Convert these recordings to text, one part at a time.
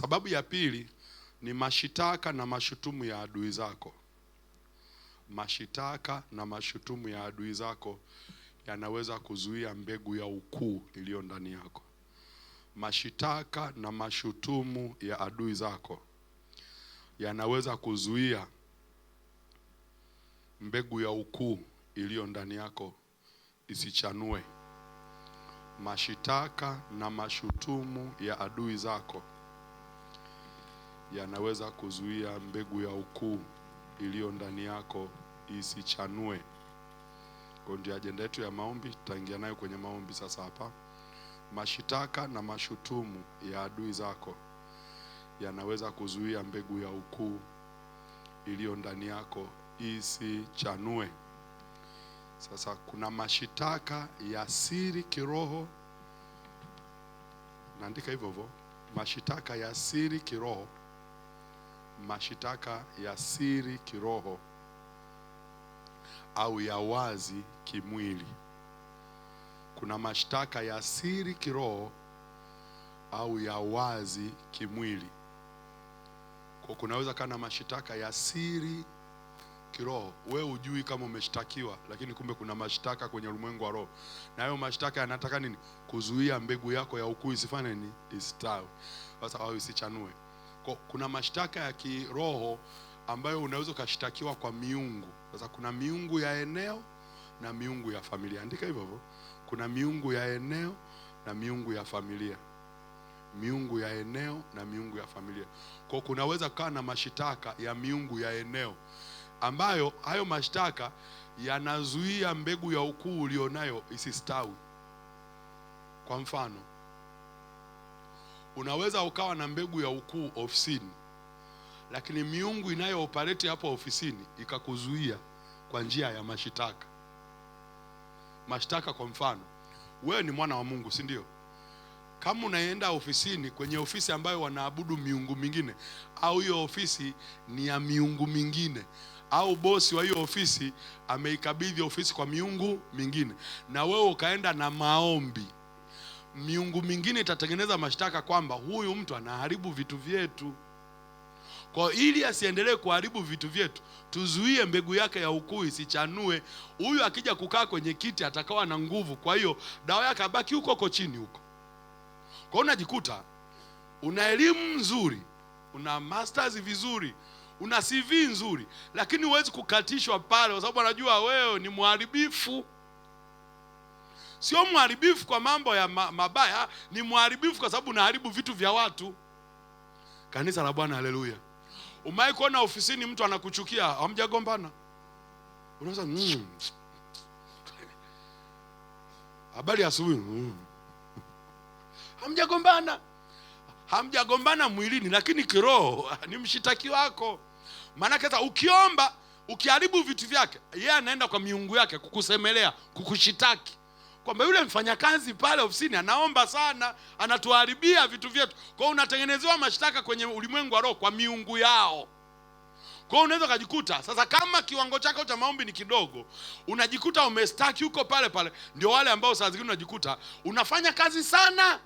Sababu ya pili ni mashitaka na mashutumu ya adui zako. Mashitaka na mashutumu ya adui zako yanaweza kuzuia mbegu ya ukuu iliyo ndani yako. Mashitaka na mashutumu ya adui zako yanaweza kuzuia mbegu ya ukuu iliyo ndani yako isichanue. Mashitaka na mashutumu ya adui zako yanaweza kuzuia mbegu ya ukuu iliyo ndani yako isichanue. Kwa ndio ajenda yetu ya maombi, tutaingia nayo kwenye maombi sasa hapa. Mashitaka na mashutumu ya adui zako yanaweza kuzuia mbegu ya ukuu iliyo ndani yako isichanue. Sasa kuna mashitaka ya siri kiroho. Naandika hivyo hivyo. Mashitaka ya siri kiroho. Mashitaka ya siri kiroho au ya wazi kimwili. Kuna mashtaka ya siri kiroho au ya wazi kimwili. Kwa kunaweza kana mashitaka ya siri kiroho, wewe hujui kama umeshtakiwa, lakini kumbe kuna mashtaka kwenye ulimwengu wa roho. Na hayo mashtaka yanataka nini? Kuzuia mbegu yako ya ukuu isifanye nini? Istawi. Sasa au isichanue. Kwa kuna mashtaka ya kiroho ambayo unaweza kashtakiwa kwa miungu. Sasa kuna miungu ya eneo na miungu ya familia. Andika hivyo hivyo. Kuna miungu ya eneo na miungu ya familia. Miungu ya eneo na miungu ya familia. Kwa kunaweza kuwa na mashitaka ya miungu ya eneo ambayo hayo mashtaka yanazuia mbegu ya ukuu ulionayo isistawi. Kwa mfano, unaweza ukawa na mbegu ya ukuu ofisini, lakini miungu inayo operate hapo ofisini ikakuzuia kwa njia ya mashitaka. Mashtaka kwa mfano, wewe ni mwana wa Mungu, si ndio? Kama unaenda ofisini kwenye ofisi ambayo wanaabudu miungu mingine, au hiyo ofisi ni ya miungu mingine, au bosi wa hiyo ofisi ameikabidhi ofisi kwa miungu mingine, na wewe ukaenda na maombi, miungu mingine itatengeneza mashtaka kwamba huyu mtu anaharibu vitu vyetu. Kwa ili asiendelee kuharibu vitu vyetu, tuzuie mbegu yake ya ukuu isichanue. Huyu akija kukaa kwenye kiti atakawa na nguvu, kwa hiyo dawa yake abaki huko chini huko. Kwa unajikuta una elimu nzuri, una masters vizuri, una CV nzuri, lakini huwezi kukatishwa pale kwa sababu anajua wewe ni mharibifu. Sio mharibifu kwa mambo ya mabaya, ni mharibifu kwa sababu unaharibu vitu vya watu. Kanisa la Bwana, haleluya. Umai kuona ofisini mtu anakuchukia, hamjagombana? Unaweza habari asubuhi. Hamjagombana. Hamjagombana mwilini, lakini kiroho ni mshitaki wako. Maana kata ukiomba, ukiharibu vitu vyake, yeye anaenda kwa miungu yake kukusemelea, kukushitaki kwamba yule mfanyakazi pale ofisini anaomba sana, anatuharibia vitu vyetu. Kwa unatengenezewa mashtaka kwenye ulimwengu wa roho kwa miungu yao. Kwa unaweza kujikuta sasa, kama kiwango chako cha maombi ni kidogo, unajikuta umestaki huko pale pale. Ndio wale ambao saa zingine unajikuta unafanya kazi sana,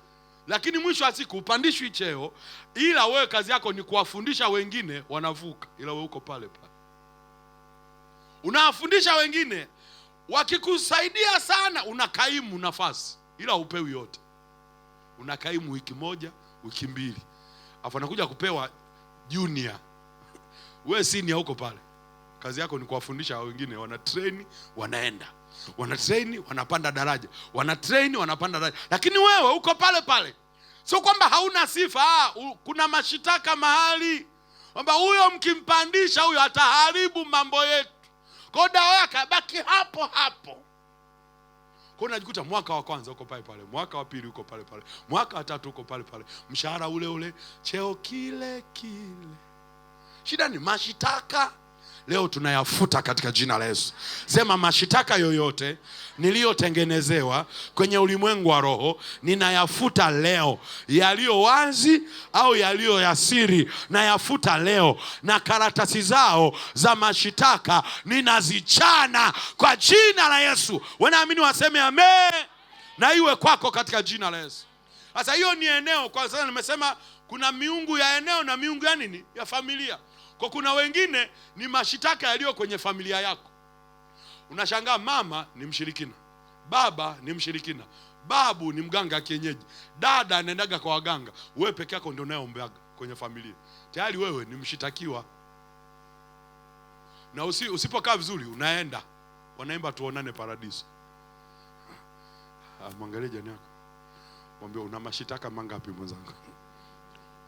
lakini mwisho wa siku upandishwi cheo, ila wewe kazi yako ni kuwafundisha wengine wanavuka, ila wewe uko pale pale. Unawafundisha wengine, wakikusaidia sana unakaimu nafasi, ila upewi yote. Unakaimu wiki moja, wiki mbili, afu anakuja kupewa junior. Wewe senior huko pale. Kazi yako ni kuwafundisha wengine, wana train wanaenda. Wana train wanapanda daraja. Wana train wanapanda daraja. Lakini wewe uko pale pale. Sio kwamba hauna sifa, kuna mashitaka mahali. Kwamba huyo mkimpandisha huyo ataharibu mambo yetu. Kwa dawa yake baki hapo hapo. Kwa unajikuta mwaka wa kwanza uko pale pale, mwaka wa pili uko pale pale, mwaka wa tatu uko pale pale, mshahara ule ule, cheo kile kile. Shida ni mashitaka. Leo tunayafuta katika jina la Yesu. Sema mashitaka yoyote niliyotengenezewa kwenye ulimwengu wa roho, ninayafuta leo. Yaliyo wazi au yaliyo ya siri, nayafuta leo. Na karatasi zao za mashitaka ninazichana kwa jina la Yesu. Wanaamini waseme amen. Na iwe kwako katika jina la Yesu. Sasa hiyo ni eneo. Kwa sasa nimesema Kuna miungu ya eneo na miungu ya nini? Ya familia. Kwa kuna wengine ni mashitaka yaliyo kwenye familia yako. Unashangaa mama ni mshirikina, baba ni mshirikina, babu ni mganga kienyeji, dada anaendaga kwa waganga, wewe peke yako ndio unayeombeaga kwenye familia. Tayari wewe ni mshitakiwa. Na usipokaa vizuri unaenda, wanaimba tuonane paradiso. Mwangalie jirani yako, mwambie una mashitaka mangapi mwenzangu?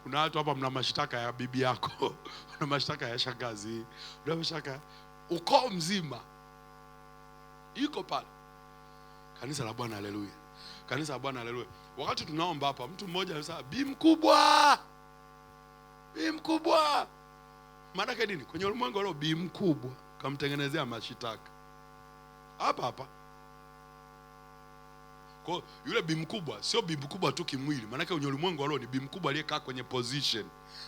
Kuna watu hapa mna mashitaka ya bibi yako, una mashitaka ya shangazi, una mashitaka ukoo mzima iko pale. Kanisa la Bwana haleluya. Kanisa la Bwana haleluya. Wakati tunaomba hapa, mtu mmoja anasema bi mkubwa. Bi mkubwa. Maana yake nini? Kwenye ulimwengu leo bi mkubwa kamtengenezea mashitaka. Hapa. Kwa yule bi mkubwa sio bi mkubwa tu kimwili. Maana yake kwenye ulimwengu leo ni bi mkubwa aliyekaa kwenye position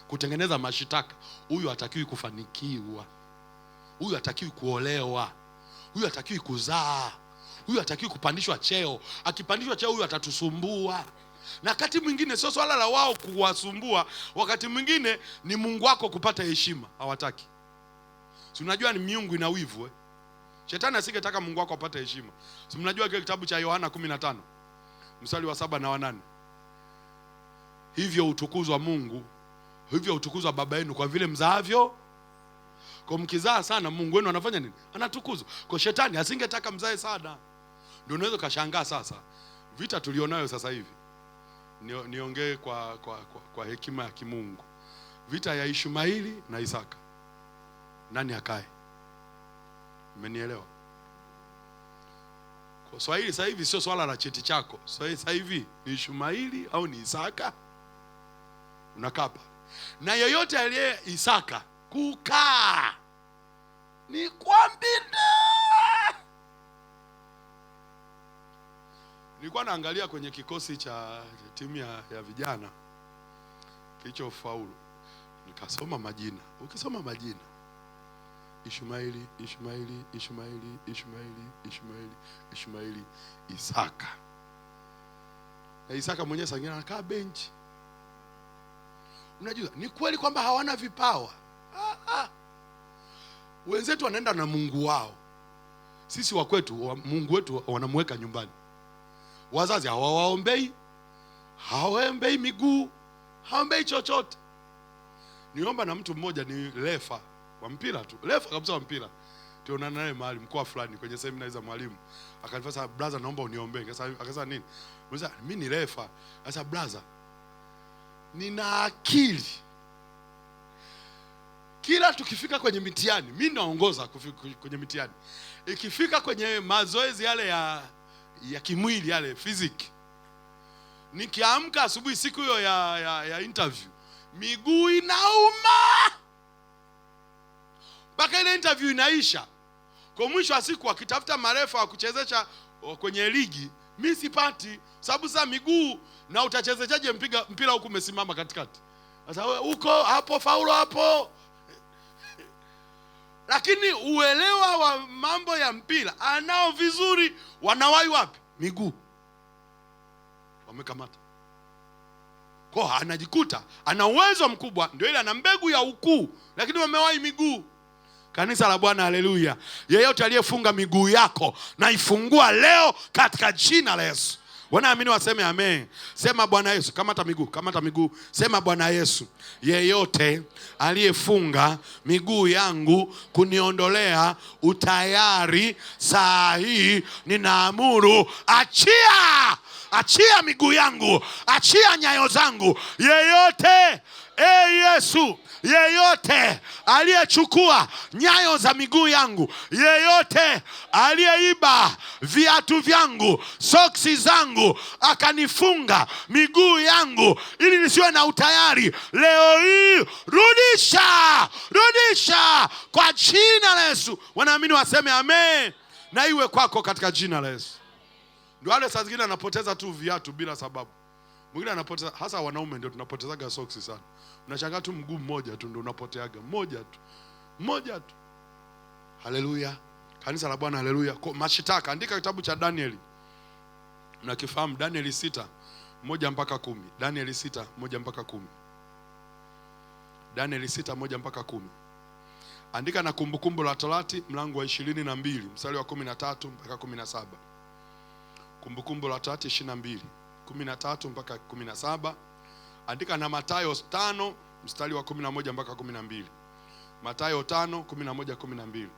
kutengeneza mashitaka. Huyu hatakiwi kufanikiwa. Huyu hatakiwi kuolewa. Huyu hatakiwi kuzaa. Huyu hatakiwi kupandishwa cheo. Akipandishwa cheo huyu atatusumbua. Na wakati mwingine sio swala la wao kuwasumbua, wakati mwingine ni Mungu wako kupata heshima, hawataki. Si unajua ni miungu ina wivu eh? Shetani asingetaka Mungu wako apate heshima. Si mnajua kile kitabu cha Yohana 15 mstari wa 7 na 8. Hivyo utukuzwa Mungu, hivyo utukuzwa Baba yenu kwa vile mzaavyo. Kwa mkizaa sana Mungu wenu anafanya nini? Anatukuzwa. Kwa shetani asingetaka mzae sana. Ndio unaweza kashangaa sasa vita tulionayo sasa hivi. Niongee kwa hekima ya kimungu. Vita ya Ishmaeli na Isaka. Nani akae? Umenielewa? Kwa Swahili sasa hivi sio swala la cheti chako. Sasa hivi ni Ishmaeli au ni Isaka? Unakapa. Na yeyote aliye Isaka kukaa ni kwambinda. Nilikuwa naangalia kwenye kikosi cha timu ya vijana kilichofaulu. Nikasoma majina. Ukisoma majina Ishmaeli, Isaka. Na Isaka mwenyewe sangina anakaa benchi. Unajua ni kweli kwamba hawana vipawa. Wenzetu wanaenda na Mungu wao. Sisi wa kwetu Mungu wetu wanamweka nyumbani. Wazazi hawaombei, hawaombei miguu, hawaombei chochote. Niomba na mtu mmoja ni refa wa mpira tu. Refa kabisa wa mpira. Tuonana naye mahali mkoa fulani kwenye semina za mwalimu. Akanifasa brother naomba uniombee. Akasema nini? Mimi ni refa. Sasa brother, nina akili. Kila tukifika kwenye mitihani, mimi naongoza kwenye mitihani. Ikifika kwenye mazoezi yale ya kimwili yale physics, nikiamka asubuhi siku hiyo ya interview, miguu inauma mpaka ile interview inaisha. Kwa mwisho wa siku akitafuta marefa wa kuchezesha kwenye ligi, mimi sipati sababu za miguu. Na utachezeshaje mpira huku umesimama katikati? Sasa uko hapo faulo hapo. Lakini uelewa wa mambo ya mpira anao vizuri. Wanawai wapi? Miguu. Wamekamata. Kwa anajikuta ana uwezo mkubwa, ndio ile ana mbegu ya ukuu, lakini wamewai miguu. Kanisa la Bwana haleluya. Yeyote aliyefunga miguu yako na ifungua leo katika jina la Yesu. Wanaamini waseme amen. Sema Bwana Yesu. Kamata miguu. Sema Bwana Yesu, yeyote aliyefunga miguu yangu kuniondolea utayari, saa hii ninaamuru achia miguu yangu, achia nyayo zangu. Yeyote Yesu, yeyote aliyechukua nyayo za miguu yangu, yeyote aliyeiba viatu vyangu, soksi zangu, akanifunga miguu yangu ili nisiwe na utayari, leo hii rudisha kwa jina la Yesu. Wanaamini waseme amen. Na iwe kwako katika jina la Yesu. Ndio wale saa zingine anapoteza tu viatu bila sababu. Mwingine anapoteza, hasa wanaume ndio tunapotezaga soksi sana. Unashangaa tu mguu mmoja tu ndio unapoteaga, mmoja tu. Haleluya. Kanisa la Bwana haleluya. Mashitaka, andika kitabu cha Danieli. Unakifahamu Danieli 6:1-10. Danieli 6:1-10. Danieli 6:1 mpaka 10. Andika na Kumbukumbu la Torati mlango wa 22 mstari wa 13 mpaka 17. Kumbukumbu la Torati 22:13 mpaka 17. Andika na Mathayo 5 mstari wa 11 mpaka 12. Mathayo 5:11-12.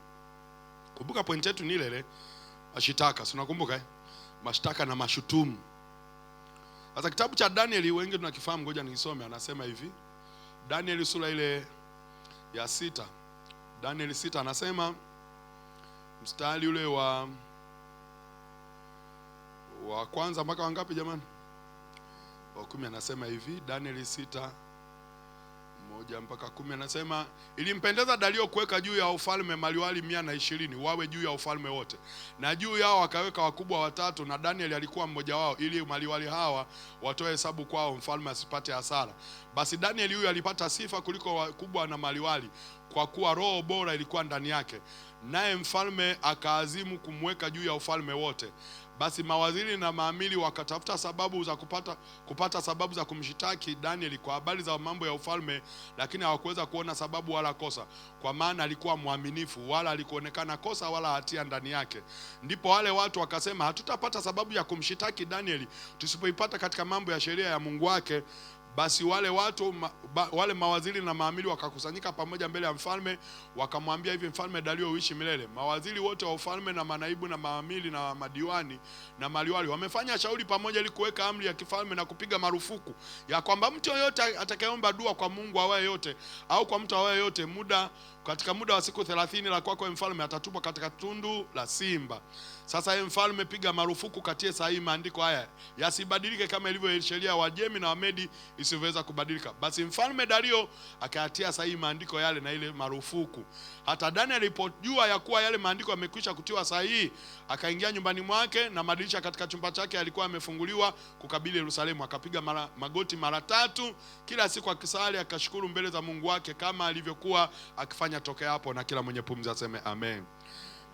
Kumbuka point yetu ni ile mashitaka. Si unakumbuka Mashtaka na mashutumu. Sasa kitabu cha Danieli wengi tunakifahamu, ngoja nisome. Anasema hivi, Danieli sura ile ya 6. Danieli 6 anasema mstari ule wa kwanza mpaka wangapi jamani? Wa 10. Anasema hivi, Danieli 6:1 mpaka 10 anasema, ilimpendeza Dario kuweka juu ya ufalme maliwali 120 wawe juu ya ufalme wote, na juu yao akaweka wakubwa 3, na Danieli alikuwa mmoja wao, ili maliwali hawa watoe hesabu kwao, mfalme asipate hasara. Basi Danieli huyu alipata sifa kuliko wakubwa na maliwali, kwa kuwa roho bora ilikuwa ndani yake, naye mfalme akaazimu kumweka juu ya ufalme wote. Basi mawaziri na maamili wakatafuta sababu za kupata sababu za kumshitaki Danieli kwa habari za mambo ya ufalme, lakini hawakuweza kuona sababu wala kosa, kwa maana alikuwa mwaminifu, wala alikuonekana kosa wala hatia ndani yake. Ndipo wale watu wakasema, hatutapata sababu ya kumshitaki Danieli tusipoipata katika mambo ya sheria ya Mungu wake. Basi wale mawaziri na maamili wakakusanyika pamoja mbele ya mfalme, wakamwambia hivi, Mfalme Dario uishi milele. Mawaziri wote wa ufalme na manaibu na maamili na madiwani na maliwali wamefanya shauri pamoja ili kuweka amri ya kifalme na kupiga marufuku ya kwamba mtu yoyote atakayeomba dua kwa Mungu awaye yote au kwa mtu awaye yote katika muda wa siku 30 la kwako mfalme atatupwa katika tundu la simba. Sasa mfalme, piga marufuku katie sahihi maandiko haya yasibadilike kama ilivyo sheria ya Wajemi na Wamedi isiweza kubadilika. Basi Mfalme Dario akayatia sahihi maandiko yale na ile marufuku. Hata Daniel alipojua ya kuwa yale maandiko yamekwisha kutiwa sahihi, akaingia nyumbani mwake, na madirisha katika chumba chake yalikuwa yamefunguliwa kukabili Yerusalemu. Akapiga magoti mara 3 kila siku akisali, akashukuru mbele za Mungu wake kama alivyokuwa akifanya tokea hapo. Na kila mwenye pumzi aseme amen.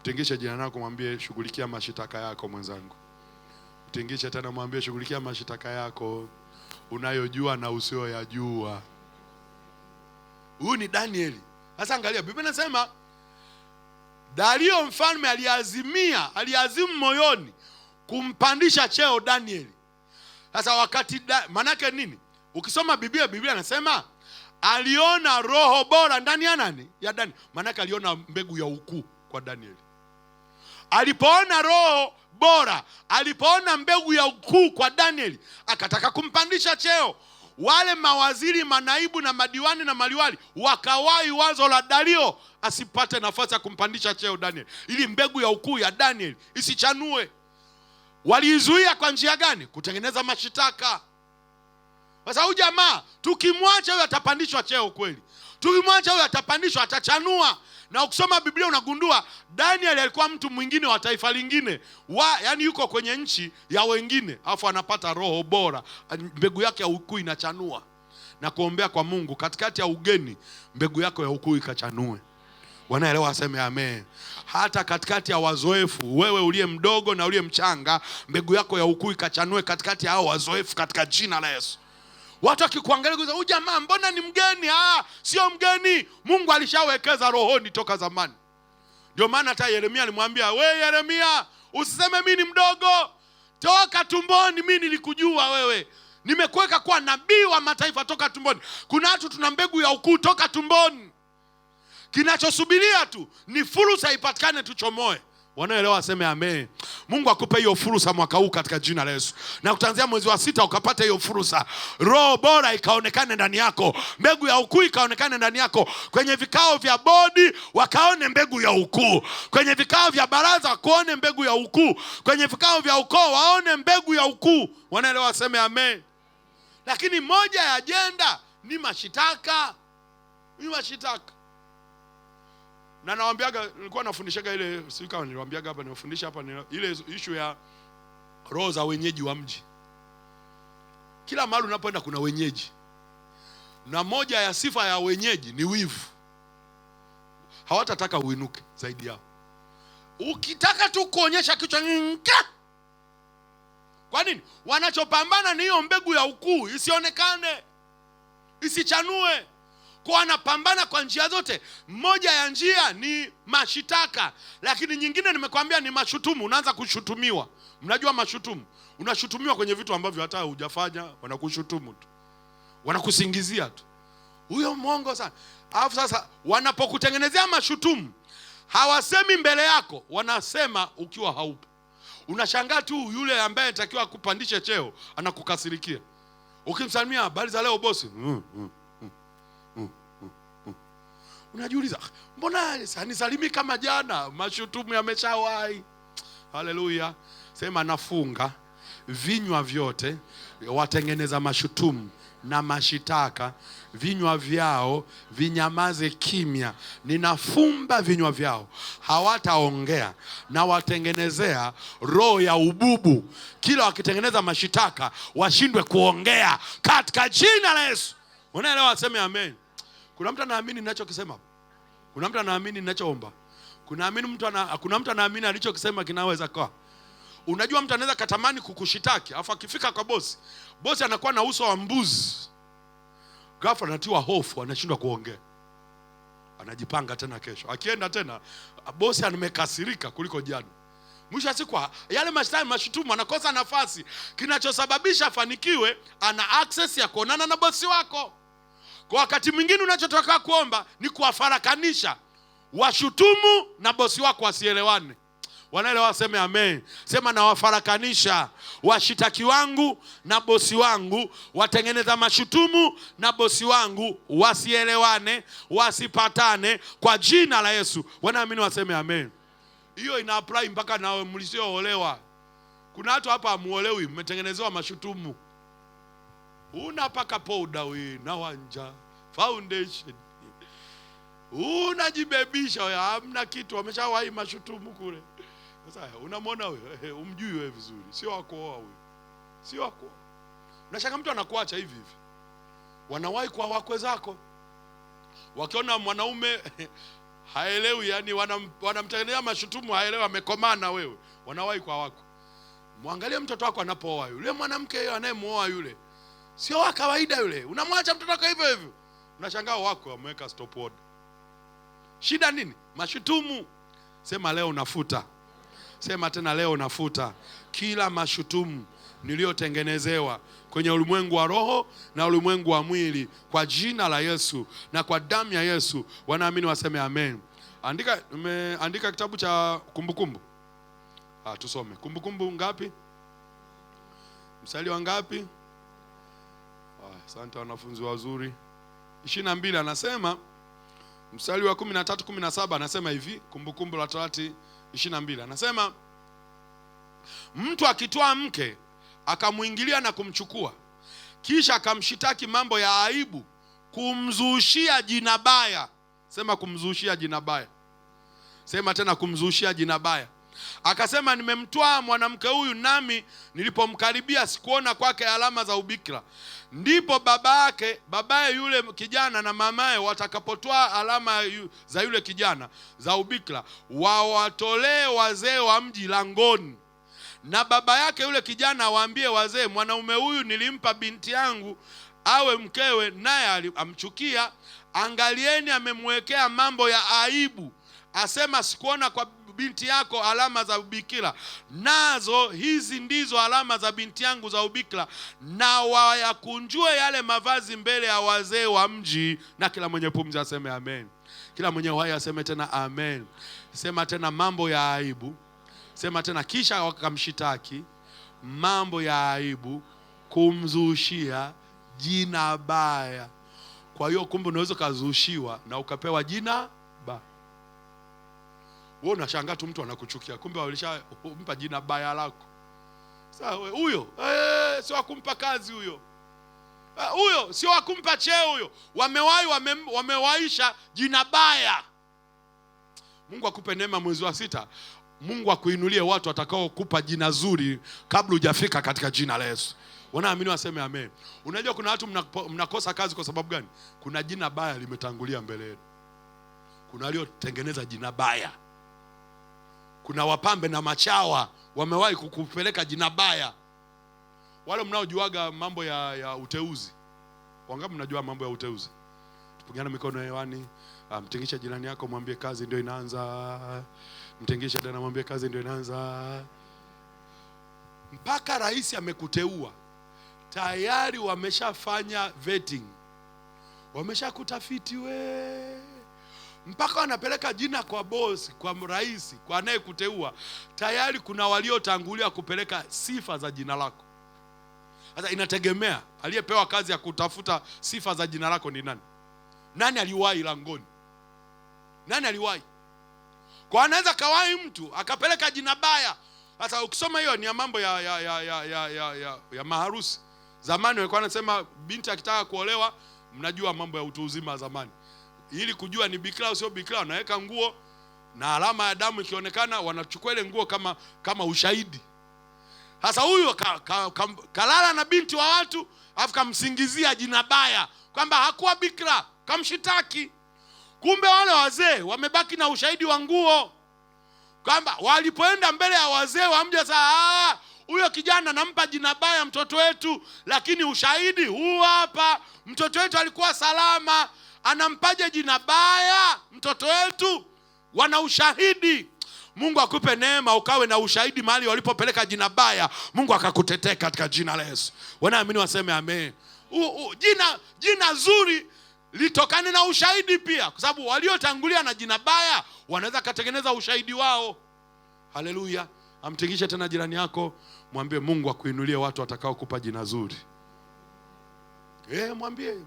Mtingishe jirani yako, mwambie shughulikia mashitaka yako mwenzangu. Mtingishe tena, mwambie shughulikia mashitaka yako unayojua na usiyoyajua. Huyu ni Danieli. Sasa angalia, Biblia inasema Dario mfalme aliazimu moyoni kumpandisha cheo Danieli. Sasa wakati manake nini? Ukisoma Biblia inasema aliona roho bora ndani ya nani? Ya Danieli. Manake aliona mbegu ya ukuu kwa Danieli. Alipoona roho bora, alipoona mbegu ya ukuu kwa Danieli, akataka kumpandisha cheo. Wale mawaziri, manaibu na madiwani na maliwali wakawai wazo la Dario asipate nafasi ya kumpandisha cheo Danieli, ili mbegu ya ukuu ya Danieli isichanue. Waliizuia kwa njia gani? Kutengeneza mashitaka. Sasa huyu jamaa tukimwacha huyu atapandishwa cheo kweli. Tukimwacha huyu atapandishwa, atachanua. Na ukisoma Biblia unagundua Daniel alikuwa mtu mwingine wa taifa lingine, yani yuko kwenye nchi ya wengine, afu anapata roho bora, mbegu yake ya ukuu inachanua. Na kuombea kwa Mungu katikati ya ugeni, mbegu yako ya ukuu ikachanue. Wanaelewa, aseme amen. Hata katikati ya wazoefu, wewe uliye mdogo na uliye mchanga, mbegu yako ya ukuu ikachanue katikati ya hao wazoefu, katika jina la Yesu. Watu wakikuangalia kuza, huyu jamaa mbona ni mgeni? Sio mgeni. Mungu alishawekeza rohoni toka zamani. Ndio maana hata Yeremia alimwambia, we Yeremia, usiseme mimi ni mdogo. Toka tumboni mimi nilikujua wewe. Nimekuweka kuwa nabii wa mataifa toka tumboni. Kuna watu tuna mbegu ya ukuu toka tumboni. Kinachosubiria tu ni fursa ipatikane tuchomoe. Wanaelewa, aseme amen. Mungu akupe hiyo fursa mwaka huu katika jina la Yesu. Na kuanzia mwezi wa 6 ukapata hiyo fursa. Roho bora ikaonekane ndani yako. Mbegu ya ukuu ikaonekane ndani yako. Kwenye vikao vya bodi wakaone mbegu ya ukuu. Kwenye vikao vya baraza waone mbegu ya ukuu. Kwenye vikao vya ukoo waone mbegu ya ukuu. Wanaelewa, aseme amen. Lakini moja ya ajenda ni mashitaka. Ni mashitaka. Na nawaambiaga, nilikuwa nafundishaga ile, sio kama niliwaambiaga hapa, nimefundisha hapa ile issue ya roho za wenyeji wa mji. Kila mahali unapoenda kuna wenyeji. Na moja ya sifa ya wenyeji ni wivu. Hawatataka uinuke zaidi yao. Ukitaka tu kuonyesha kichwa nka. Kwa nini? Wanachopambana ni hiyo mbegu ya ukuu isionekane, isichanue. Kwa anapambana kwa njia zote. Moja ya njia ni mashitaka, lakini nyingine nimekwambia ni mashutumu. Unaanza kushutumiwa. Mnajua mashutumu? Unashutumiwa kwenye vitu ambavyo hata hujafanya, wanakushutumu tu. Wanakusingizia tu. Huyo mwongo sana. Alafu sasa wanapokutengenezea mashutumu, hawasemi mbele yako, wanasema ukiwa haupo. Unashangaa tu yule ambaye anatakiwa kupandisha cheo anakukasirikia. Ukimsalimia habari za leo bosi, unajiuliza, mbona hanisalimi kama jana? Mashutumu yameshawahi. Haleluya. Sema nafunga vinywa vyote watengeneza mashutumu na mashitaka, vinywa vyao vinyamaze kimya. Ninafumba vinywa vyao, hawataongea. Na watengenezea roho ya ububu, kila wakitengeneza mashitaka washindwe kuongea katika jina la Yesu. Unaelewa? Aseme amen. Kuna mtu anaamini ninachokisema? Kuna mtu anaamini ninachoomba? Kuna mtu anaamini alichokisema kinaweza kwa? Unajua mtu anaweza katamani kukushitaki, afu akifika kwa bosi, bosi anakuwa na uso wa mbuzi. Ghafla anatiwa hofu, anashindwa kuongea. Anajipanga tena kesho. Akienda tena, bosi amekasirika kuliko jana. Mwisho wa siku yale mashutumu anakosa nafasi. Kinachosababisha afanikiwe, ana access ya kuonana na bosi wako. Kwa wakati mwingine unachotaka kuomba ni kuwafarakanisha washutumu na bosi wako wasielewane. Wanaelewa? Waseme amen. Sema na wafarakanisha washitaki wangu na bosi wangu, watengeneza mashutumu na bosi wangu wasielewane, wasipatane kwa jina la Yesu. Wanaamini waseme amen. Hiyo ina apply mpaka na mlisoolewa. Kuna watu hapa hamuolewi, mmetengenezewa mashutumu. Unapaka powder wewe na wanja foundation, unajibebisha wewe, hamna kitu, wameshawahi mashutumu kule. Sasa unamwona wewe, umjui wewe vizuri, sio wako wewe, sio wako. Unashanga mtu anakuacha hivi hivi. Wanawahi kwa wakwe zako, wakiona mwanaume haelewi, yani wanamtengenezea mashutumu, haelewi, amekomana wewe, wanawahi kwa wako. Muangalie mtoto wako anapooa, yule mwanamke yeye anayemuoa yule sio wa kawaida yule, unamwacha mtoto wako hivyo hivyo. Unashangaa wako wameweka stop order. Shida nini? Mashutumu. Sema leo nafuta. Sema tena leo nafuta kila mashutumu niliyotengenezewa kwenye ulimwengu wa roho na ulimwengu wa mwili kwa jina la Yesu na kwa damu ya Yesu. Wanaamini waseme amen. Andika kitabu cha Kumbukumbu. Tusome. Kumbukumbu ngapi? Mstari wa ngapi? Asante wanafunzi wazuri. 22 anasema, mstari wa 13-17 anasema hivi. Kumbukumbu la Torati 22 anasema, mtu akitoa mke akamuingilia na kumchukua, kisha akamshitaki mambo ya aibu, kumzushia jina baya. Sema kumzushia jina baya. Sema tena kumzushia jina baya. Akasema, nimemtoa mwanamke huyu, nami nilipomkaribia sikuona kwake alama za ubikira. Ndipo babaye yule kijana na mamaye watakapotoa alama za yule kijana za ubikira, wawatolee wazee wa mji langoni. Na baba yake yule kijana waambie wazee, mwanaume huyu nilimpa binti yangu awe mkewe, naye amchukia. Angalieni, amemwekea mambo ya aibu. Asema, sikuona kwa binti yako alama za ubikira, nazo hizi ndizo alama za binti yangu za ubikira. Na wayakunjue yale mavazi mbele ya wazee wa mji. Na kila mwenye pumzi aseme amen. Kila mwenye uhai aseme tena amen. Sema tena mambo ya aibu. Sema tena, kisha wakamshitaki mambo ya aibu, kumzushia jina baya. Kwa hiyo kumbe unaweza kuzushiwa na ukapewa jina baya. Wewe unashangaa tu mtu anakuchukia, kumbe walishampa jina baya lako. Sasa huyo sio wakumpa kazi huyo. Huyo sio wakumpa cheo huyo. Wamewaisha jina baya. Mungu akupe neema mwezi wa 6. Mungu akuinulie watu watakao kupa jina zuri kabla hujafika katika jina la Yesu. Wanaamini waseme amen. Unajua kuna watu mnakosa kazi kwa sababu gani? Kuna jina baya limetangulia mbele yenu. Kuna waliotengeneza jina baya. Kuna wapambe na machawa wamewahi kukupeleka jina baya. Wale mnaojuaga mambo ya uteuzi. Wangapi mnajua mambo ya uteuzi? Pungiana mikono hewani. Mtingisha jirani yako, mwambie kazi ndio inaanza. Mtingisha tena, mwambie kazi ndio inaanza. Mpaka rais amekuteua, tayari wameshafanya vetting, wameshakutafiti we, mpaka wanapeleka jina kwa boss, kwa rais, kwa anayekuteua. Tayari kuna waliotangulia kupeleka sifa za jina lako. Sasa inategemea aliyepewa kazi ya kutafuta sifa za jina lako ni nani. Nani aliwahi langoni? Nani aliwahi? Kwa anaweza kawahi mtu akapeleka jina baya. Sasa ukisoma hiyo ni ya mambo ya maharusi. Zamani walikuwa wanasema binti akitaka kuolewa, mnajua mambo ya utu uzima zamani. Ili kujua ni bikira au sio bikira, wanaweka nguo na alama ya damu ikionekana, wanachukua ile nguo kama ushahidi. Sasa huyu kalala na binti wa watu, afu kamsingizia jina baya kwamba hakuwa bikira, kamshitaki. Kumbe wale wazee wamebaki na ushahidi wa nguo, kwamba walipoenda mbele ya wazee wamja saa, huyo kijana nampa jina baya mtoto wetu, lakini ushahidi huu hapa, mtoto wetu alikuwa salama, anampaje jina baya mtoto wetu? Wana ushahidi. Mungu akupe neema ukawe na ushahidi mahali walipopeleka jina baya, Mungu akakutetea katika jina la Yesu. Wanaamini waseme amen. Jina zuri litokane na ushahidi pia, kwa sababu waliotangulia na jina baya wanaweza katengeneza ushahidi wao. Haleluya. Amtingishe tena jirani yako, mwambie Mungu akuinulie watu watakao kupa jina zuri.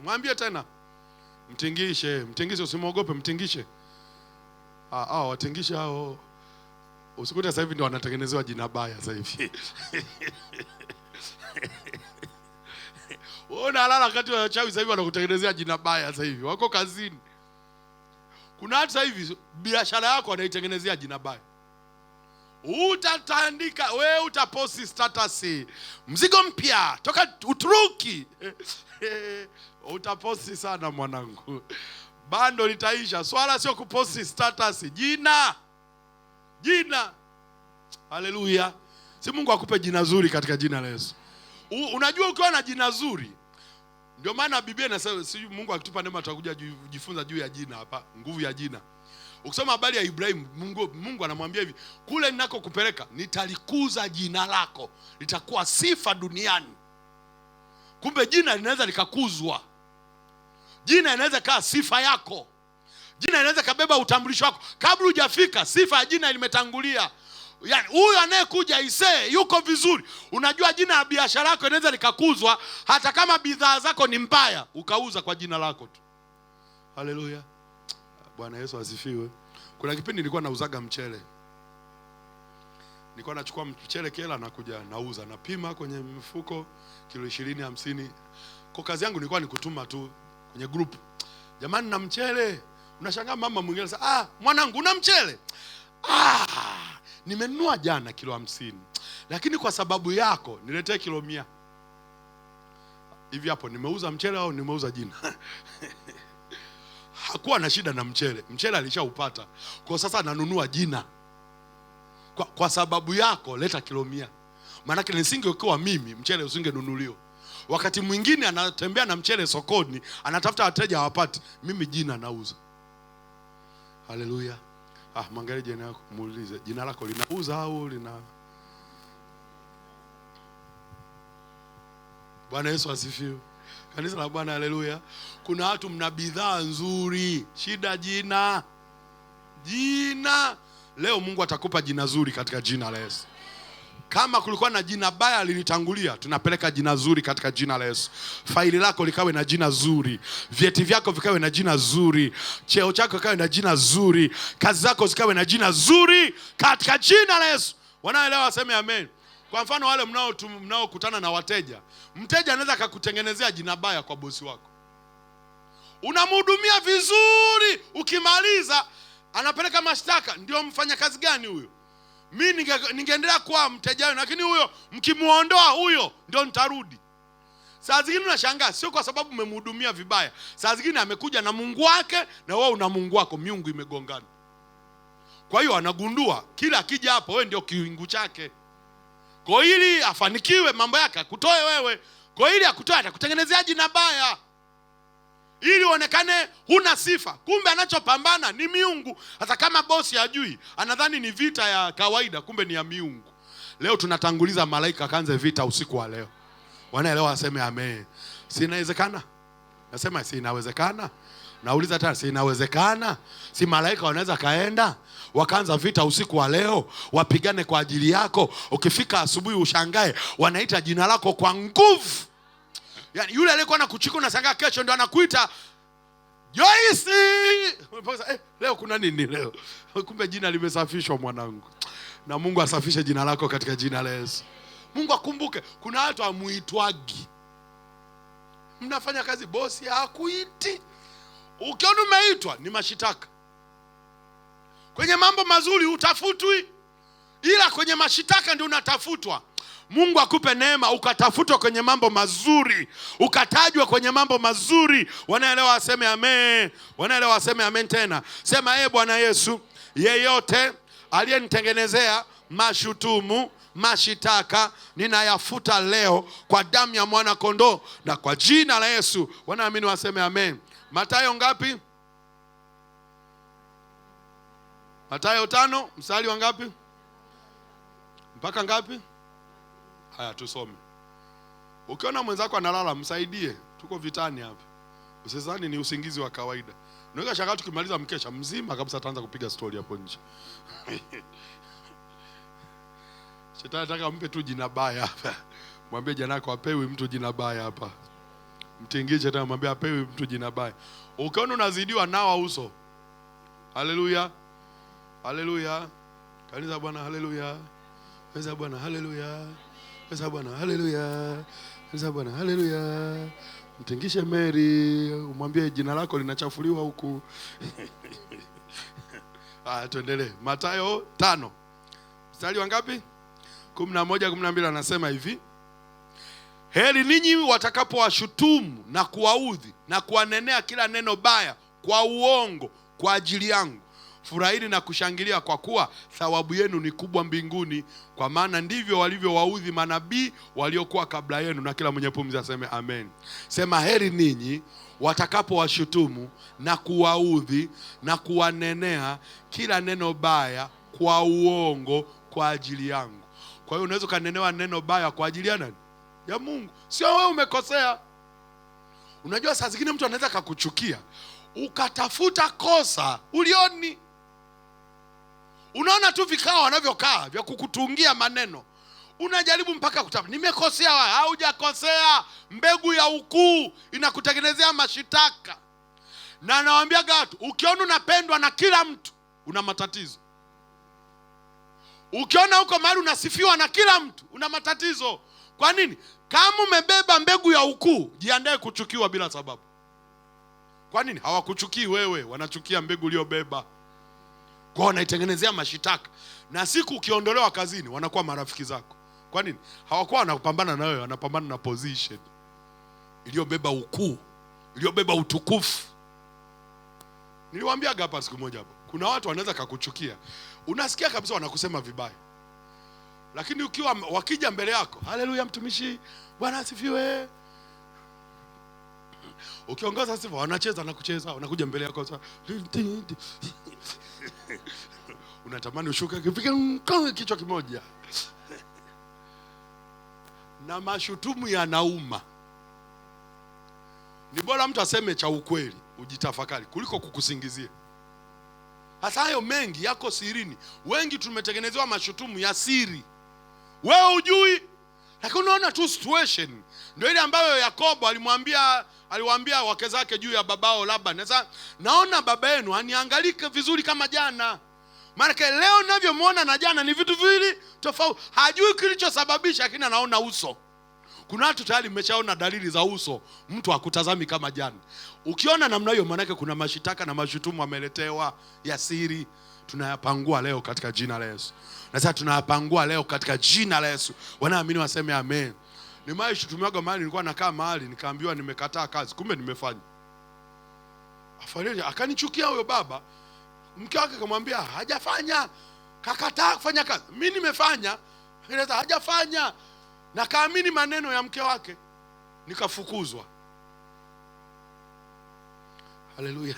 Mwambie tena. Mtingishe, usimwogope, mtingishe. Watingishe hao. Usikute sasa hivi ndio wanatengenezewa jina baya sasa hivi. Unaona alala kati ya wachawi sasa hivi wanakutengenezea jina baya sasa hivi. Wako kazini. Kuna hata sasa hivi biashara yako wanaitengenezea jina baya. Utatandika, wewe utaposti status, mzigo mpya toka Uturuki. Utaposti sana mwanangu. Bando litaisha. Swala sio kuposti status, jina. Haleluya. Si Mungu akupe jina zuri katika jina la Yesu. Unajua ukiwa na jina zuri, ndio maana Biblia inasema, si Mungu akitupa neema tutakuja kujifunza juu ya jina hapa, nguvu ya jina. Ukisoma habari ya Ibrahim, Mungu anamwambia hivi, kule ninako kupeleka nitalikuza jina lako, litakuwa sifa duniani. Kumbe jina linaweza likakuzwa. Jina inaweza kaa sifa yako. Jina inaweza kabeba utambulisho wako. Kabla hujafika, sifa ya jina limetangulia. Yaani huyu anayekuja yuko vizuri. Unajua jina la biashara yako inaweza likakuzwa hata kama bidhaa zako ni mbaya, ukauza kwa jina lako tu. Haleluya. Bwana Yesu asifiwe. Kuna kipindi nilikuwa nauzaga mchele. Nilikuwa nachukua mchele kela na kuja nauza, napima kwenye mfuko kilo 20 50. Kwa kazi yangu nilikuwa nikutuma tu kwenye group. Jamani na mchele. Unashangaa mama mwingine sasa, mwanangu una mchele? Nimenunua jana kilo 50. Lakini kwa sababu yako niletee kilo 100. Hivi hapo nimeuza mchele au nimeuza jina? Hakuwa na shida na mchele. Mchele alishaupata. Kwa sasa nanunua jina. Kwa sababu yako leta kilo 100. Maana yake nisingekuwa mimi, mchele usingenunuliwa. Wakati mwingine anatembea na mchele sokoni, anatafuta wateja hawapati, mimi jina nauza. Haleluya. Mwangalie jina lako, muulize, jina lako linauza au lina? Bwana Yesu asifiwe. Kanisa la Bwana, haleluya. Kuna watu mna bidhaa nzuri, shida jina. Leo Mungu atakupa jina zuri katika jina la Yesu. Kama kulikuwa na jina baya lilitangulia, tunapeleka jina zuri katika jina la Yesu. Faili lako likawe na jina zuri, vyeti vyako vikawe na jina zuri, cheo chako kikawe na jina zuri, kazi zako zikawe na jina zuri katika jina la Yesu. Wanaelewa waseme amen. Kwa mfano wale mnaokutana na wateja, mteja anaweza akakutengenezea jina baya kwa bosi wako. Unamhudumia vizuri, ukimaliza anapeleka mashtaka. Ndio mfanya kazi gani huyo? Mimi ningeendelea kuwa mteja wenu, lakini huyo mkimuondoa huyo ndio nitarudi. Saa zingine unashangaa sio kwa sababu umemhudumia vibaya. Saa zingine amekuja na Mungu wake na wewe una Mungu wako, miungu imegongana. Kwa hiyo anagundua kila akija hapo wewe ndio kiungu chake. Kwa ili afanikiwe mambo yake akutoe wewe. Kwa ili akutoe atakutengenezea jina baya. ili uonekane huna sifa. Kumbe anachopambana ni miungu. Hata kama bosi hajui, anadhani ni vita ya kawaida, kumbe ni ya miungu. Leo tunatanguliza malaika kaanze vita usiku wa leo. Wanaelewa waseme amen. Si inawezekana? Nasema si inawezekana. Nauliza tena, si inawezekana? Si malaika wanaweza kaenda wakaanza vita usiku wa leo, wapigane kwa ajili yako. Ukifika asubuhi ushangae wanaita jina lako kwa nguvu. Yani yule aliyekuwa anakuchika unashangaa kesho ndio anakuita Joyce. Leo kuna nini leo? Kumbe jina limesafishwa mwanangu. Na Mungu asafishe jina lako katika jina la Yesu. Mungu akumbuke kuna watu amuitwagi. Mnafanya kazi, bosi hakuiti. Ukiona umeitwa ni mashitaka. Kwenye mambo mazuri utafutwi, ila kwenye mashitaka ndio unatafutwa. Mungu akupe neema ukatafutwa kwenye mambo mazuri, ukatajwa kwenye mambo mazuri. Wanaelewa waseme amen. Wanaelewa waseme amen tena. Sema Bwana Yesu, yeyote aliyenitengenezea mashutumu, mashitaka, ninayafuta leo kwa damu ya mwana kondoo na kwa jina la Yesu. Wanaamini waseme amen. Mathayo ngapi? Mathayo 5 mstari wa ngapi? Mpaka ngapi? Haya tusome. Ukiona mwenzako analala msaidie. Tuko vitani hapa. Usizani ni usingizi wa kawaida. Unaweza shaka tukimaliza mkesha mzima kabisa ataanza kupiga story hapo nje. Shetani anataka mpe tu jina baya hapa. Mwambie jana yako apewi mtu jina baya hapa. Mtingishe tena mwambie apewi mtu jina baya. Ukiona unazidiwa nawa uso. Haleluya. Haleluya. Kanisa Bwana haleluya. Kanisa Bwana haleluya. Kanisa Bwana haleluya. Kanisa Bwana haleluya. Mtingishe Mary, umwambie jina lako linachafuliwa huku. Tuendelee. Mathayo 5. Mstari wa ngapi? 11-12 anasema hivi. Heri ninyi watakapowashutumu na kuwaudhi na kuwanenea kila neno baya kwa uongo kwa ajili yangu. Furahini na kushangilia kwa kuwa thawabu yenu ni kubwa mbinguni, kwa maana ndivyo walivyowaudhi manabii waliokuwa kabla yenu. Na kila mwenye pumzi aseme amen. Sema heri ninyi watakapowashutumu na kuwaudhi na kuwanenea kila neno baya kwa uongo kwa ajili yangu. Kwa hiyo unaweza kanenewa neno baya kwa ajili ya nani? Ya Mungu. Sio wewe umekosea. Unajua saa zingine mtu anaweza kukuchukia ukatafuta kosa ulioni. Unaona tu vikao wanavyokaa vya kukutungia maneno. Unajaribu mpaka kutafuta nimekosea wapi? Haujakosea. Mbegu ya ukuu inakutengenezea mashitaka. Na nawaambia watu, ukiona unapendwa na kila mtu una matatizo. Ukiona uko mahali unasifiwa na kila mtu una matatizo. Kwa nini? Kama umebeba mbegu ya ukuu, jiandae kuchukiwa bila sababu. Kwa nini? Hawakuchukii wewe, wanachukia mbegu uliyobeba. Kwa wanaitengenezea mashitaka. Na siku ukiondolewa kazini, wanakuwa marafiki zako. Kwa nini? Hawakuwa wanapambana na wewe, wanapambana na position iliyobeba ukuu, iliyobeba utukufu. Niliwaambia hapa siku moja hapo. Kuna watu wanaweza kukuchukia. Unasikia kabisa wanakusema vibaya. Lakini ukiwa wakija mbele yako, haleluya mtumishi, Bwana asifiwe. Ukiongoza sifa wanacheza na kucheza, wanakuja mbele yako sasa. Unatamani ushuke kifike kichwa kimoja. Na mashutumu yanauma. Ni bora mtu aseme cha ukweli, ujitafakari kuliko kukusingizia. Hasa hayo mengi yako sirini. Wengi tumetengenezewa mashutumu ya siri. Wewe hujui, lakini unaona tu situation. Ndio ile ambayo Yakobo aliwaambia wake zake juu ya babao Laban. Sasa naona baba yenu aniangalike vizuri kama jana. Maana leo ninavyomwona na jana ni vitu viwili tofauti. Hajui kilichosababisha, lakini anaona uso. Kuna watu tayari mmeshaona dalili za uso, mtu hakutazami kama jana. Ukiona namna hiyo maana yake kuna mashitaka na mashutumu ameletewa ya siri. Tunayapangua leo katika jina la Yesu. Na sasa tunayapangua leo katika jina la Yesu. Wanaamini waseme amen. Nimeshutumiwa mahali nilikuwa nakaa mahali nikaambiwa nimekataa kazi, kumbe nimefanya. Afadhali akanichukia huyo baba. Mke wake akamwambia hajafanya, kakataa kufanya kazi. Mimi nimefanya, inaweza hajafanya. Na kaamini maneno ya mke wake, nikafukuzwa. Haleluya.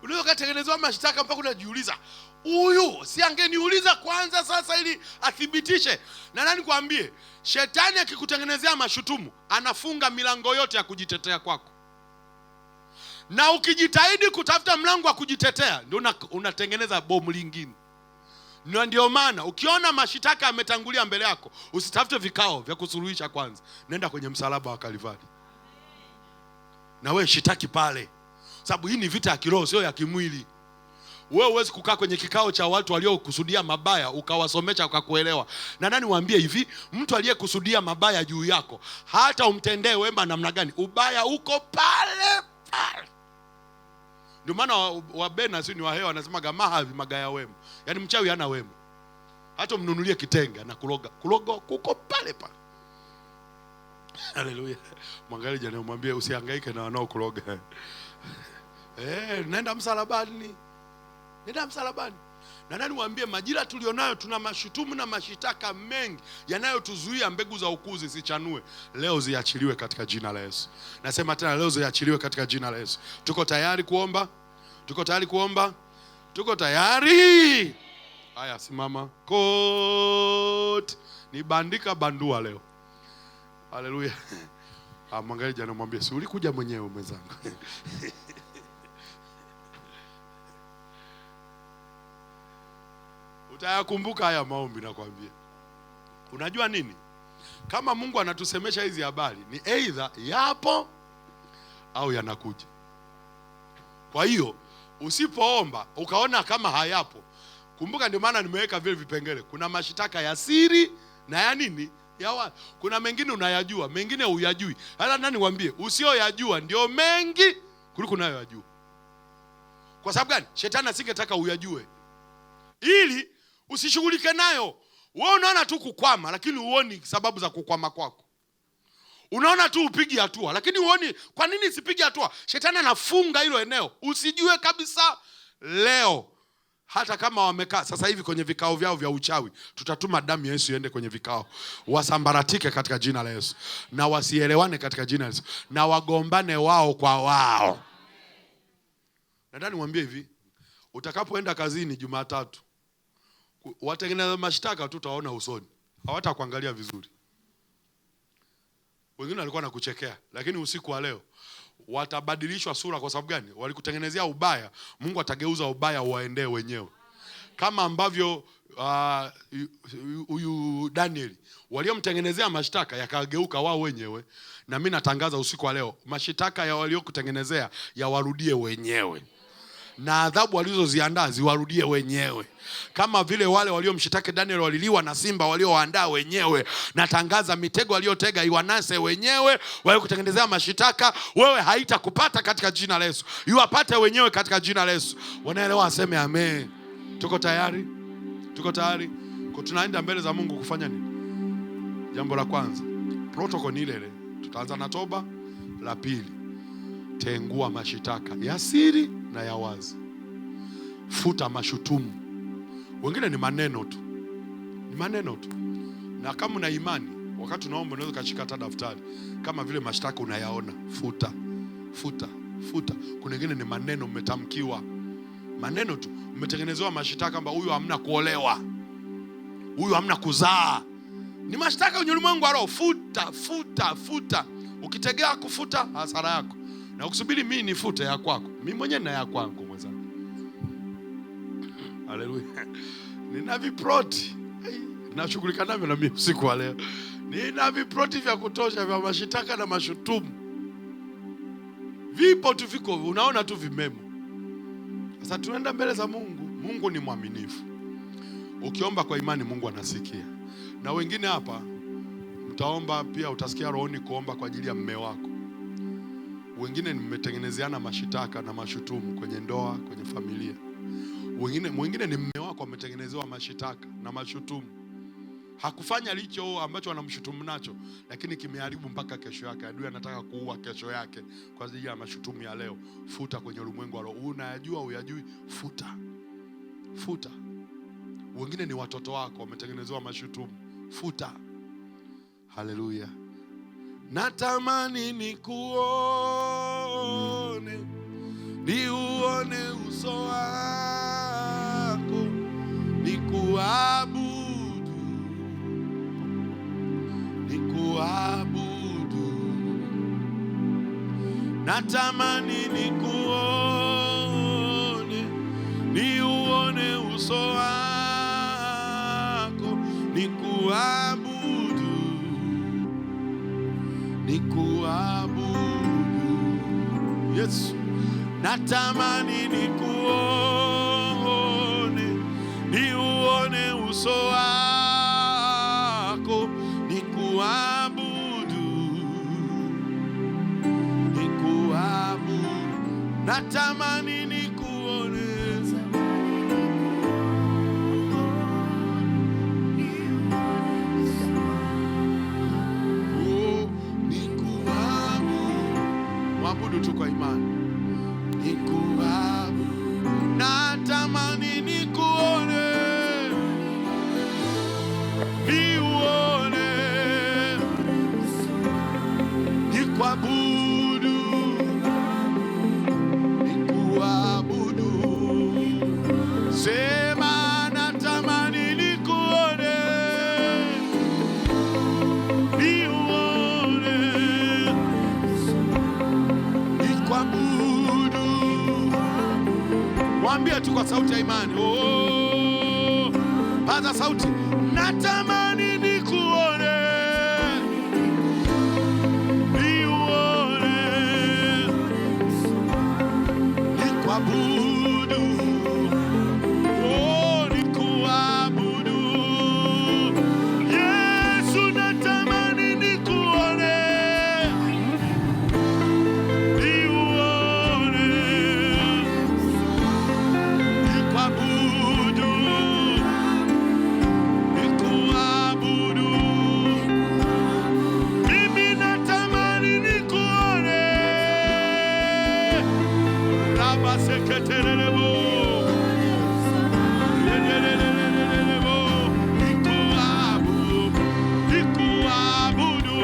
Unaweza kutengenezwa mashtaka mpaka unajiuliza, huyu si angeniuliza kwanza sasa ili athibitishe? Na nani kuambie, shetani akikutengenezea mashutumu anafunga milango yote ya kujitetea kwako. Na ukijitahidi kutafuta mlango wa kujitetea ndio unatengeneza bomu lingine. Na ndio maana ukiona mashitaka yametangulia mbele yako, usitafute vikao vya kusuluhisha kwanza. Nenda kwenye msalaba wa Kalvari. Na wewe shitaki pale. Sababu hii ni vita ya kiroho, sio ya kimwili. Wewe huwezi kukaa kwenye kikao cha watu waliokusudia mabaya ukawasomesha ukakuelewa. Na nani waambie hivi, mtu aliyekusudia mabaya juu yako, hata umtendee wema namna gani, ubaya uko pale pale. Ndio maana wabena si ni wahewa wanasema gamahavi magaya wema. Yaani mchawi hana wema. Hata umnunulie kitenge na kuloga kuko pale pale. Haleluya. Mwangalie jana umwambie usihangaike na wanao kuloga. Nenda msalabani. Nenda msalabani. Na nani waambie majira tulionayo tuna mashutumu na mashitaka mengi yanayotuzuia mbegu za ukuzi zisichanue. Leo ziachiliwe katika jina la Yesu. Nasema tena leo ziachiliwe katika jina la Yesu. Tuko tayari kuomba? Tuko tayari kuomba? Tuko tayari? Haya, simama. Kot. Ni bandika bandua leo. Haleluya. Mwangalie jana mwambie si ulikuja mwenyewe mwenzangu. Utayakumbuka haya maombi nakwambia. Unajua nini? Kama Mungu anatusemesha hizi habari ni either yapo au yanakuja. Kwa hiyo usipoomba ukaona kama hayapo, kumbuka ndio maana nimeweka vile vipengele. Kuna mashitaka ya siri na ya nini? Ya wazi. Kuna mengine unayajua, mengine huyajui. Hata nani waambie usioyajua ndio mengi kuliko unayoyajua. Kwa sababu gani? Shetani asingetaka uyajue ili usishughulike nayo. Wewe unaona tu kukwama lakini huoni sababu za kukwama kwako. Unaona tu upigi hatua lakini huoni kwa nini sipigi hatua. Shetani anafunga hilo eneo usijue kabisa. Leo hata kama wamekaa sasa hivi kwenye vikao vyao vya uchawi, tutatuma damu ya Yesu iende kwenye vikao, wasambaratike katika jina la Yesu, na wasielewane katika jina la Yesu, na wagombane wao kwa wao. Nadhani mwambie hivi, utakapoenda kazini Jumatatu, watengeneza mashtaka tu utaona usoni, hawatakuangalia vizuri. Wengine walikuwa nakuchekea, lakini usiku wa leo watabadilishwa sura. Kwa sababu gani? Walikutengenezea ubaya, Mungu atageuza ubaya waendee wenyewe. Kama ambavyo huyu Danieli waliomtengenezea mashtaka yakageuka wao wenyewe, na mimi natangaza usiku wa leo mashtaka ya waliokutengenezea yawarudie wenyewe, na adhabu walizoziandaa ziwarudie wenyewe. Kama vile wale waliomshitaki Daniel waliliwa na simba walioandaa wenyewe, natangaza mitego waliotega iwanase wenyewe. Wale kutengenezea mashitaka wewe haitakupata katika jina la Yesu. Iwapate wenyewe katika jina la Yesu. Wanaelewa aseme amen. Tuko tayari? Tuko tayari? Tunaenda mbele za Mungu kufanya nini? Jambo la kwanza, protocol ni ile. Tutaanza na toba. La pili, tengua mashitaka ya siri na ya wazi. Futa mashutumu. Wengine ni maneno tu. Ni maneno tu. Na kama una imani, wakati unaomba unaweza kushika hata daftari. Kama vile mashtaka unayaona, futa. Futa. Futa. Kuna wengine ni maneno umetamkiwa. Maneno tu. Umetengenezewa mashitaka kwamba huyu hamna kuolewa. Huyu hamna kuzaa. Ni mashtaka kwenye ulimwengu wa roho. Futa, futa, futa. Ukitegea kufuta hasara yako. Na ukusubiri mimi nifute ya kwako. Mimi mwenyewe na ya kwangu mwenzangu. Haleluya. Nina viproti. Nashughulika navyo na mimi usiku wa leo. Nina viproti vya kutosha vya mashitaka na mashutumu. Vipo tu viko, unaona tu vimemo. Sasa tunaenda mbele za Mungu. Mungu ni mwaminifu. Ukiomba kwa imani Mungu anasikia. Na wengine hapa mtaomba pia, utasikia rohoni kuomba kwa ajili ya mume wako. Wengine mmetengenezeana mashitaka na mashutumu kwenye ndoa, kwenye familia. Wengine ni mume wako ametengenezewa mashitaka na mashutumu. Hakufanya licho ambacho anamshutumu nacho, lakini kimeharibu mpaka kesho yake. Adui anataka kuua kesho yake kwa ajili ya mashutumu ya leo. Futa kwenye ulimwengu wa roho. Unayajua uyajui, futa. Futa. Wengine ni watoto wako wametengenezewa mashutumu. Futa. Haleluya. Natamani nikuone niuone uso wako, nikuabudu, nikuabudu. Natamani nikuone, niuone uso wako, nikuabudu, nikuabudu. Yesu, natamani nikuone, niuone uso wako, nikuabudu, nikuabudu. Natamani nikuone, mwabudu tu kwa imani. Nikuabudu, natamani nikuone, niuone, nikuabudu, nikuabudu. Sema natamani nikuone, niuone, nikuabudu. Mwambie tu kwa sauti ya imani. Oh, paza sauti. Natamani nikuone, niuone, nikuabudu. Oh, nikuabudu. Yesu, natamani nikuone, niuone, nikuabudu, nikuabudu. Mimi natamani nikuone, Raba seketelelebo, lelelelelelebo, nikuabudu, nikuabudu.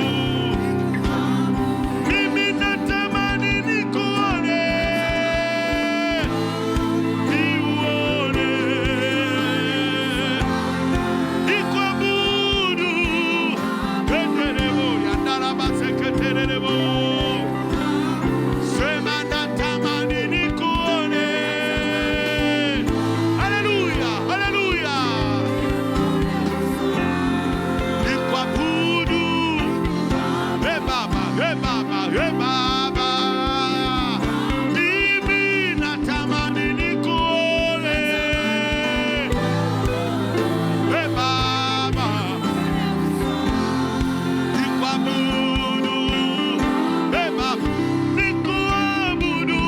Mimi natamani nikuone, niuone, nikuabudu. Ketelebo, yandaraba seketelelebo. Sema natamani nikuone. Haleluya, haleluya. Nikuabudu. Hey Baba, hey Baba, hey Baba. Mimi natamani nikuone. Hey Baba, nikuabudu. Hey Baba, nikuabudu.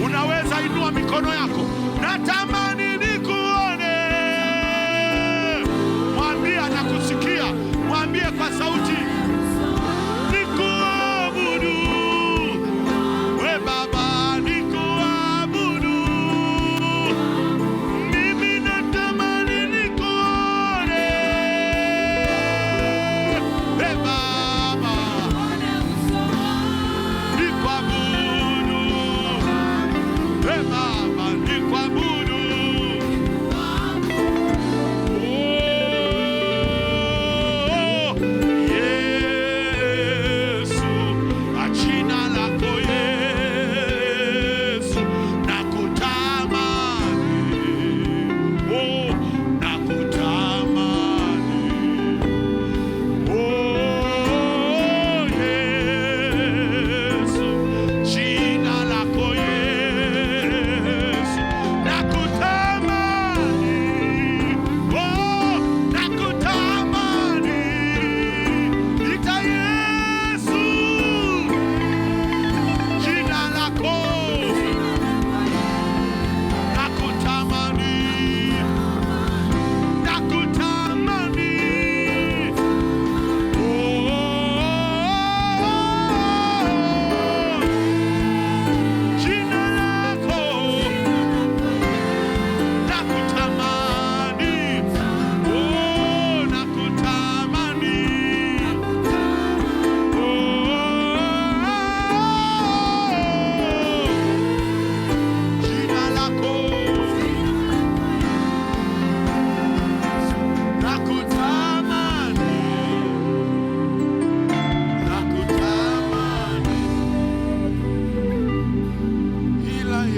Unaweza inua mikono yako. Natamani nikuone. Mwambie anakusikia. Mwambie kwa sauti. Nikuabudu. We Baba, nikuabudu. Mimi natamani nikuone. We Baba, nikuabudu. We Baba, nikuabudu.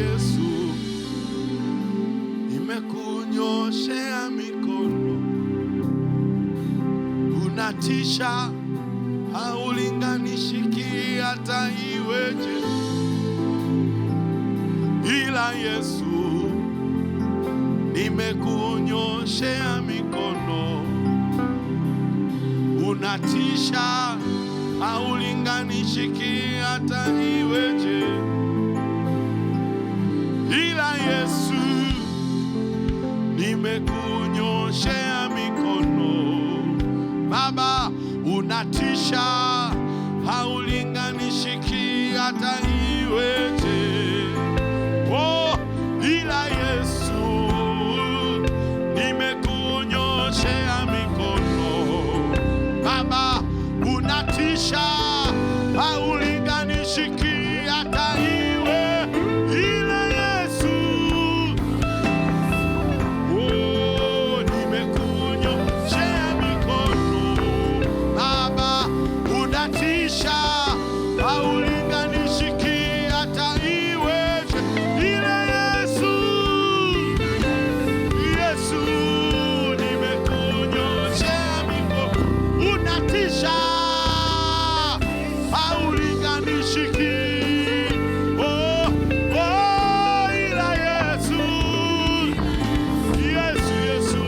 Yesu, nimekunyoshea mikono, unatisha, haulinganishiki hata iweje. Ila Yesu, nimekunyoshea mikono, unatisha, haulinganishiki hata iweje. Ila Yesu, nimekunyoshea mikono, Baba, unatisha, haulinganishiki hata iweje. Oh, ila Yesu, nimekunyoshea mikono, Baba, unatisha, haulinganishiki hata iwe. Ila Yesu, oh, nimekunyoshea mikono, Baba, unatisha, haulinganishiki hata iweje. Ila Yesu, Yesu, nimekunyoshea mikono, unatisha, haulinganishiki. Oh, oh, ila Yesu, Yesu, Yesu,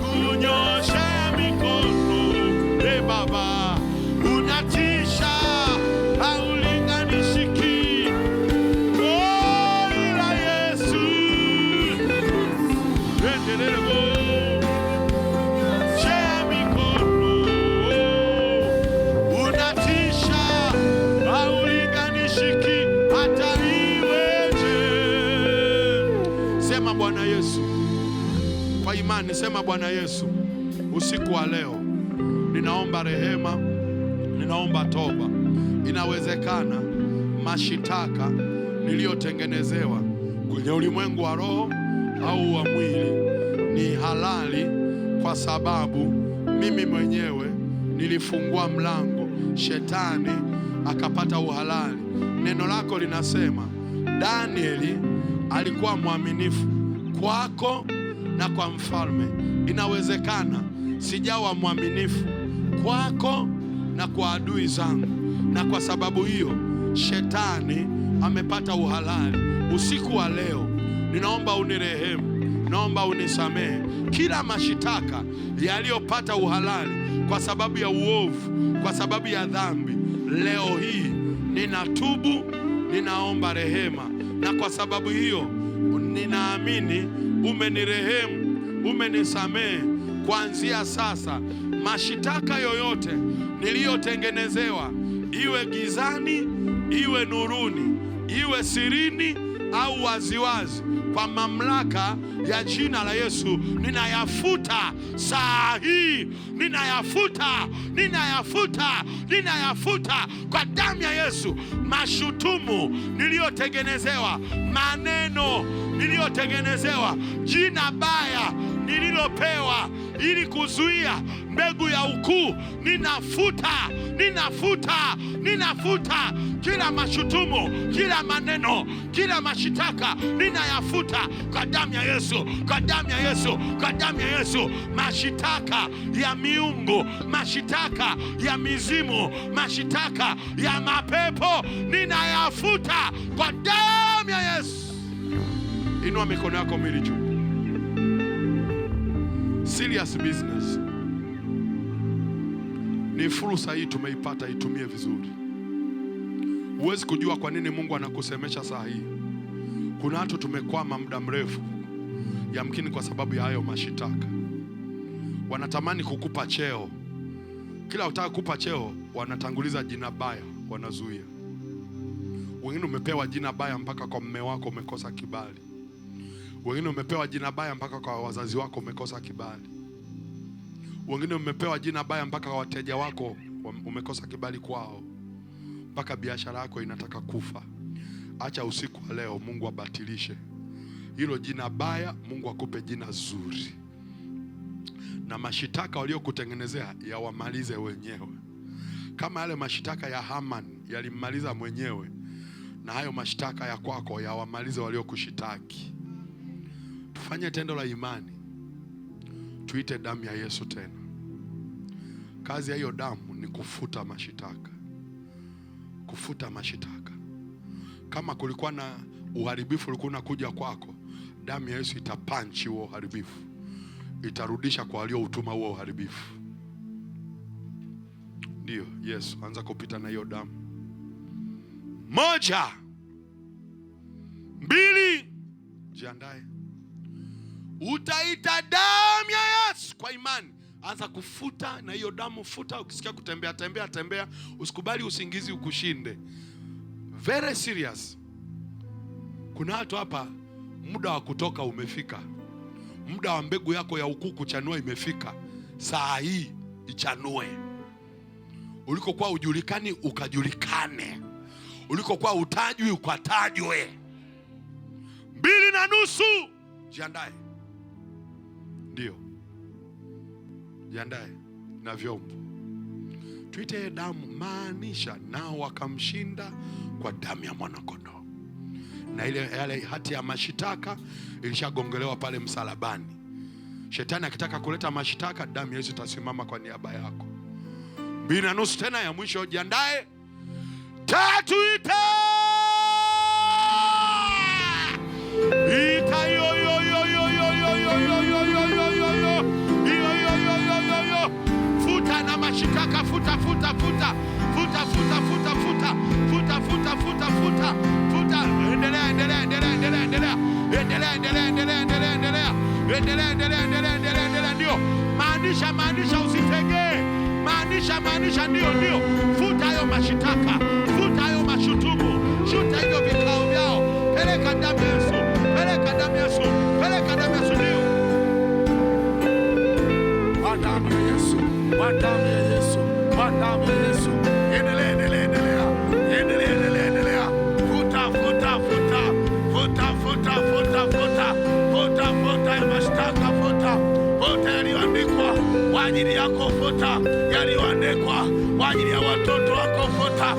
kunyoshea mikono, Baba, unatisha, haulinganishiki. Oh, ila Yesu, endelea shea mikono, unatisha, haulinganishiki hata iweje. Sema Bwana Yesu kwa imani, sema Bwana Yesu, usiku wa leo ninaomba rehema, ninaomba toba. Inawezekana mashitaka niliyotengenezewa kwenye ulimwengu wa roho au wa mwili ni halali, kwa sababu mimi mwenyewe nilifungua mlango, shetani akapata uhalali. Neno lako linasema Danieli alikuwa mwaminifu kwako na kwa mfalme. Inawezekana sijawa mwaminifu kwako na kwa adui zangu, na kwa sababu hiyo shetani amepata uhalali. Usiku wa leo ninaomba unirehemu, naomba unisamehe kila mashitaka yaliyopata uhalali kwa sababu ya uovu, kwa sababu ya dhambi. Leo hii ninatubu, ninaomba rehema, na kwa sababu hiyo ninaamini umenirehemu, umenisamehe. Kuanzia sasa mashitaka yoyote niliyotengenezewa, iwe gizani, iwe nuruni, iwe sirini au waziwazi, kwa mamlaka ya jina la Yesu ninayafuta saa hii, ninayafuta kwa damu ya Yesu. Mashutumu niliyotengenezewa, maneno niliyotengenezewa, jina baya nililopewa ili kuzuia mbegu ya ukuu, ninafuta kila mashutumu, kila maneno, kila mashitaka, ninayafuta kwa damu ya Yesu, kwa damu ya Yesu, kwa damu ya Yesu. Mashitaka ya miungu, mashitaka ya mizimu, mashitaka ya mapepo, ninayafuta kwa damu ya Yesu. Inua mikono yako miwili juu. Serious business. Ni fursa hii tumeipata, itumie vizuri. Huwezi kujua kwa nini Mungu anakusemesha saa hii. Kuna watu tumekwama muda mrefu, yamkini kwa sababu ya hayo mashitaka. Wanatamani kukupa cheo, kila utaka kukupa cheo wanatanguliza jina baya, wanazuia. Wengine umepewa jina baya mpaka kwa mume wako umekosa kibali. Wengine umepewa jina baya mpaka kwa wazazi wako umekosa kibali. Wengine umepewa jina baya mpaka kwa wateja wako umekosa kibali kwao, mpaka biashara yako inataka kufa. Acha usiku wa leo Mungu abatilishe hilo jina baya, Mungu akupe jina zuri, na mashitaka waliokutengenezea yawamalize wenyewe. Kama yale mashitaka ya Haman yalimmaliza mwenyewe, na hayo mashtaka ya kwako yawamalize waliokushitaki. Tufanye tendo la imani, tuite damu ya Yesu tena. Kazi ya hiyo damu ni kufuta mashitaka, kufuta mashitaka. Kama kulikuwa na uharibifu ulikuwa unakuja kwako, damu ya Yesu itapanchi huo uharibifu, itarudisha kwa walio utuma huo uharibifu. Ndio Yesu, anza kupita na hiyo damu. 1, 2, jiandae. Utaita damu ya Yesu kwa imani. Anza kufuta na hiyo damu, futa. Ukisikia kutembea tembea, usikubali usingizi ukushinde. Very serious. Kuna watu hapa, muda wa kutoka umefika. Muda wa mbegu yako ya ukuu kuchanua imefika. Saa hii ichanue. Ulikokuwa ujulikani ukajulikane. Ulikokuwa utajwi ukatajwe. 2:30. Jiandae. Ndio. Jiandae na vyombo. Tuite damu, maanisha nao wakamshinda kwa damu ya mwanakondoo. Na yale hati ya mashitaka ilishagongelewa pale msalabani. Shetani akitaka kuleta mashitaka, damu ya Yesu itasimama kwa niaba yako. 2:30 tena ya mwisho, jiandae. 3, ita yo yo yo yo yo yo yo yo yo yo yo yo yo yo. Futa na mashitaka, futa futa futa futa futa futa futa futa futa futa futa futa. Endelea endelea endelea endelea endelea endelea endelea endelea endelea endelea endelea endelea endelea endelea. Ndio maanisha, maanisha usitegee, maanisha ndio ndio. Futa hayo mashitaka, futa hayo mashutumu, shuta hivyo vikao vyao. Peleka damu ya Yesu, peleka damu ya Yesu, peleka damu ya Yesu. Ndio damu ya Yesu, damu ya Yesu, damu ya Yesu. Endelea endelea endelea endelea endelea endelea. Futa futa futa futa futa futa futa futa futa ya mashtaka, futa futa yaliyoandikwa kwa ajili yako, futa yaliyoandikwa kwa ajili ya watoto wako, futa.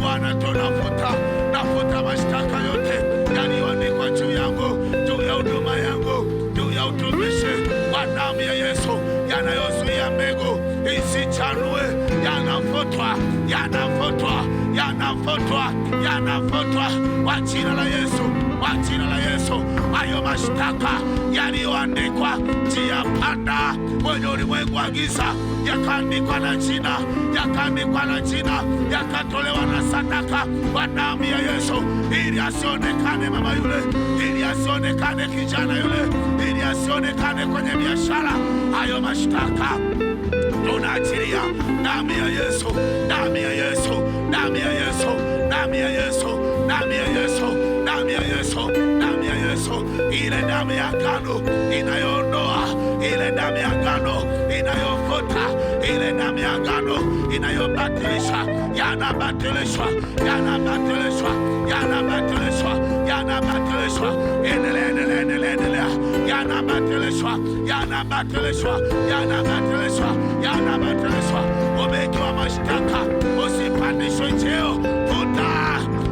Bwana, tunafuta, nafuta mashtaka yote yaliyoandikwa juu yangu, juu ya huduma yangu, juu ya utumishi, kwa damu ya Yesu. Yanayozuia mbegu isichanue yanafutwa, yanafutwa, yanafutwa, yanafutwa kwa jina la Yesu, kwa jina la Yesu. Hayo mashtaka yaliyoandikwa njia panda kwenye ulimwengu wa giza, yakaandikwa na jina, yakaandikwa na jina, yakatolewa na sadaka kwa damu ya Yesu, ili asionekane mama yule, ili asionekane kijana yule, ili asionekane kwenye biashara. Hayo mashtaka tunaachilia damu ya Yesu, damu ya Yesu, damu ya Yesu, damu ya Yesu, damu ya Yesu, damu ya Yesu, damu ya Yesu. Ile damu ya agano inayoondoa, ile damu ya agano inayofuta, ile damu ya agano inayobatilisha, yanabatilishwa, yanabatilishwa, yanabatilishwa, yanabatilishwa. Endelea endelea endelea endelea. Yanabatilishwa, yanabatilishwa, yanabatilishwa, yanabatilishwa. Umewekewa mashtaka, usipandishwe cheo, futa,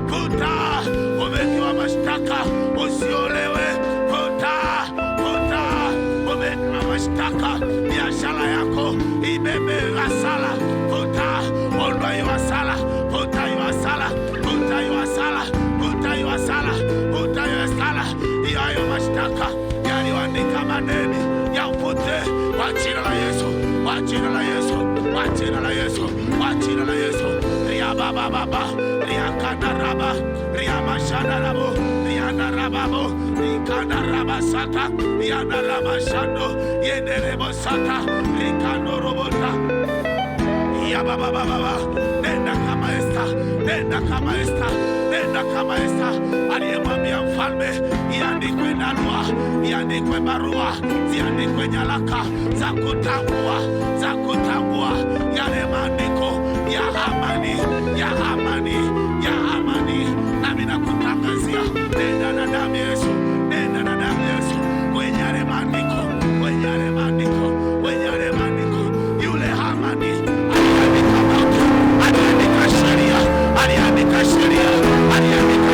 futa. Umewekewa mashtaka, usiolewe, futa, futa. Umewekewa mashtaka, biashara yako ibebe hasara, futa. Ondoa hiyo hasara, futa hiyo hasara, futa hiyo hasara, futa hiyo hasara, futa hiyo hasara. Hayo mashtaka yaliyoandika madeni yafute kwa jina la Yesu, kwa jina la Yesu, kwa jina la Yesu, kwa jina la Yesu. Ria baba baba, ria kadaraba, ria mashadarabo, ria darababo, rikadaraba sata, ria daraba shando, yenderebo sata, rikando robota. Ya baba baba, nenda kama Esta, nenda kama Esta, nenda kama Esta aliyemwambia mfalme iandikwe barua, iandikwe barua, ziandikwe nyaraka za kutambua, za kutambua yale maandiko ya amani, ya amani, ya amani. Nami nakutangazia, nenda na damu ya Yesu, nenda na damu ya Yesu kwenye yale maandiko, kwenye yale maandiko, kwenye yale maandiko. Yule amani aliandika sheria, aliandika sheria, aliandika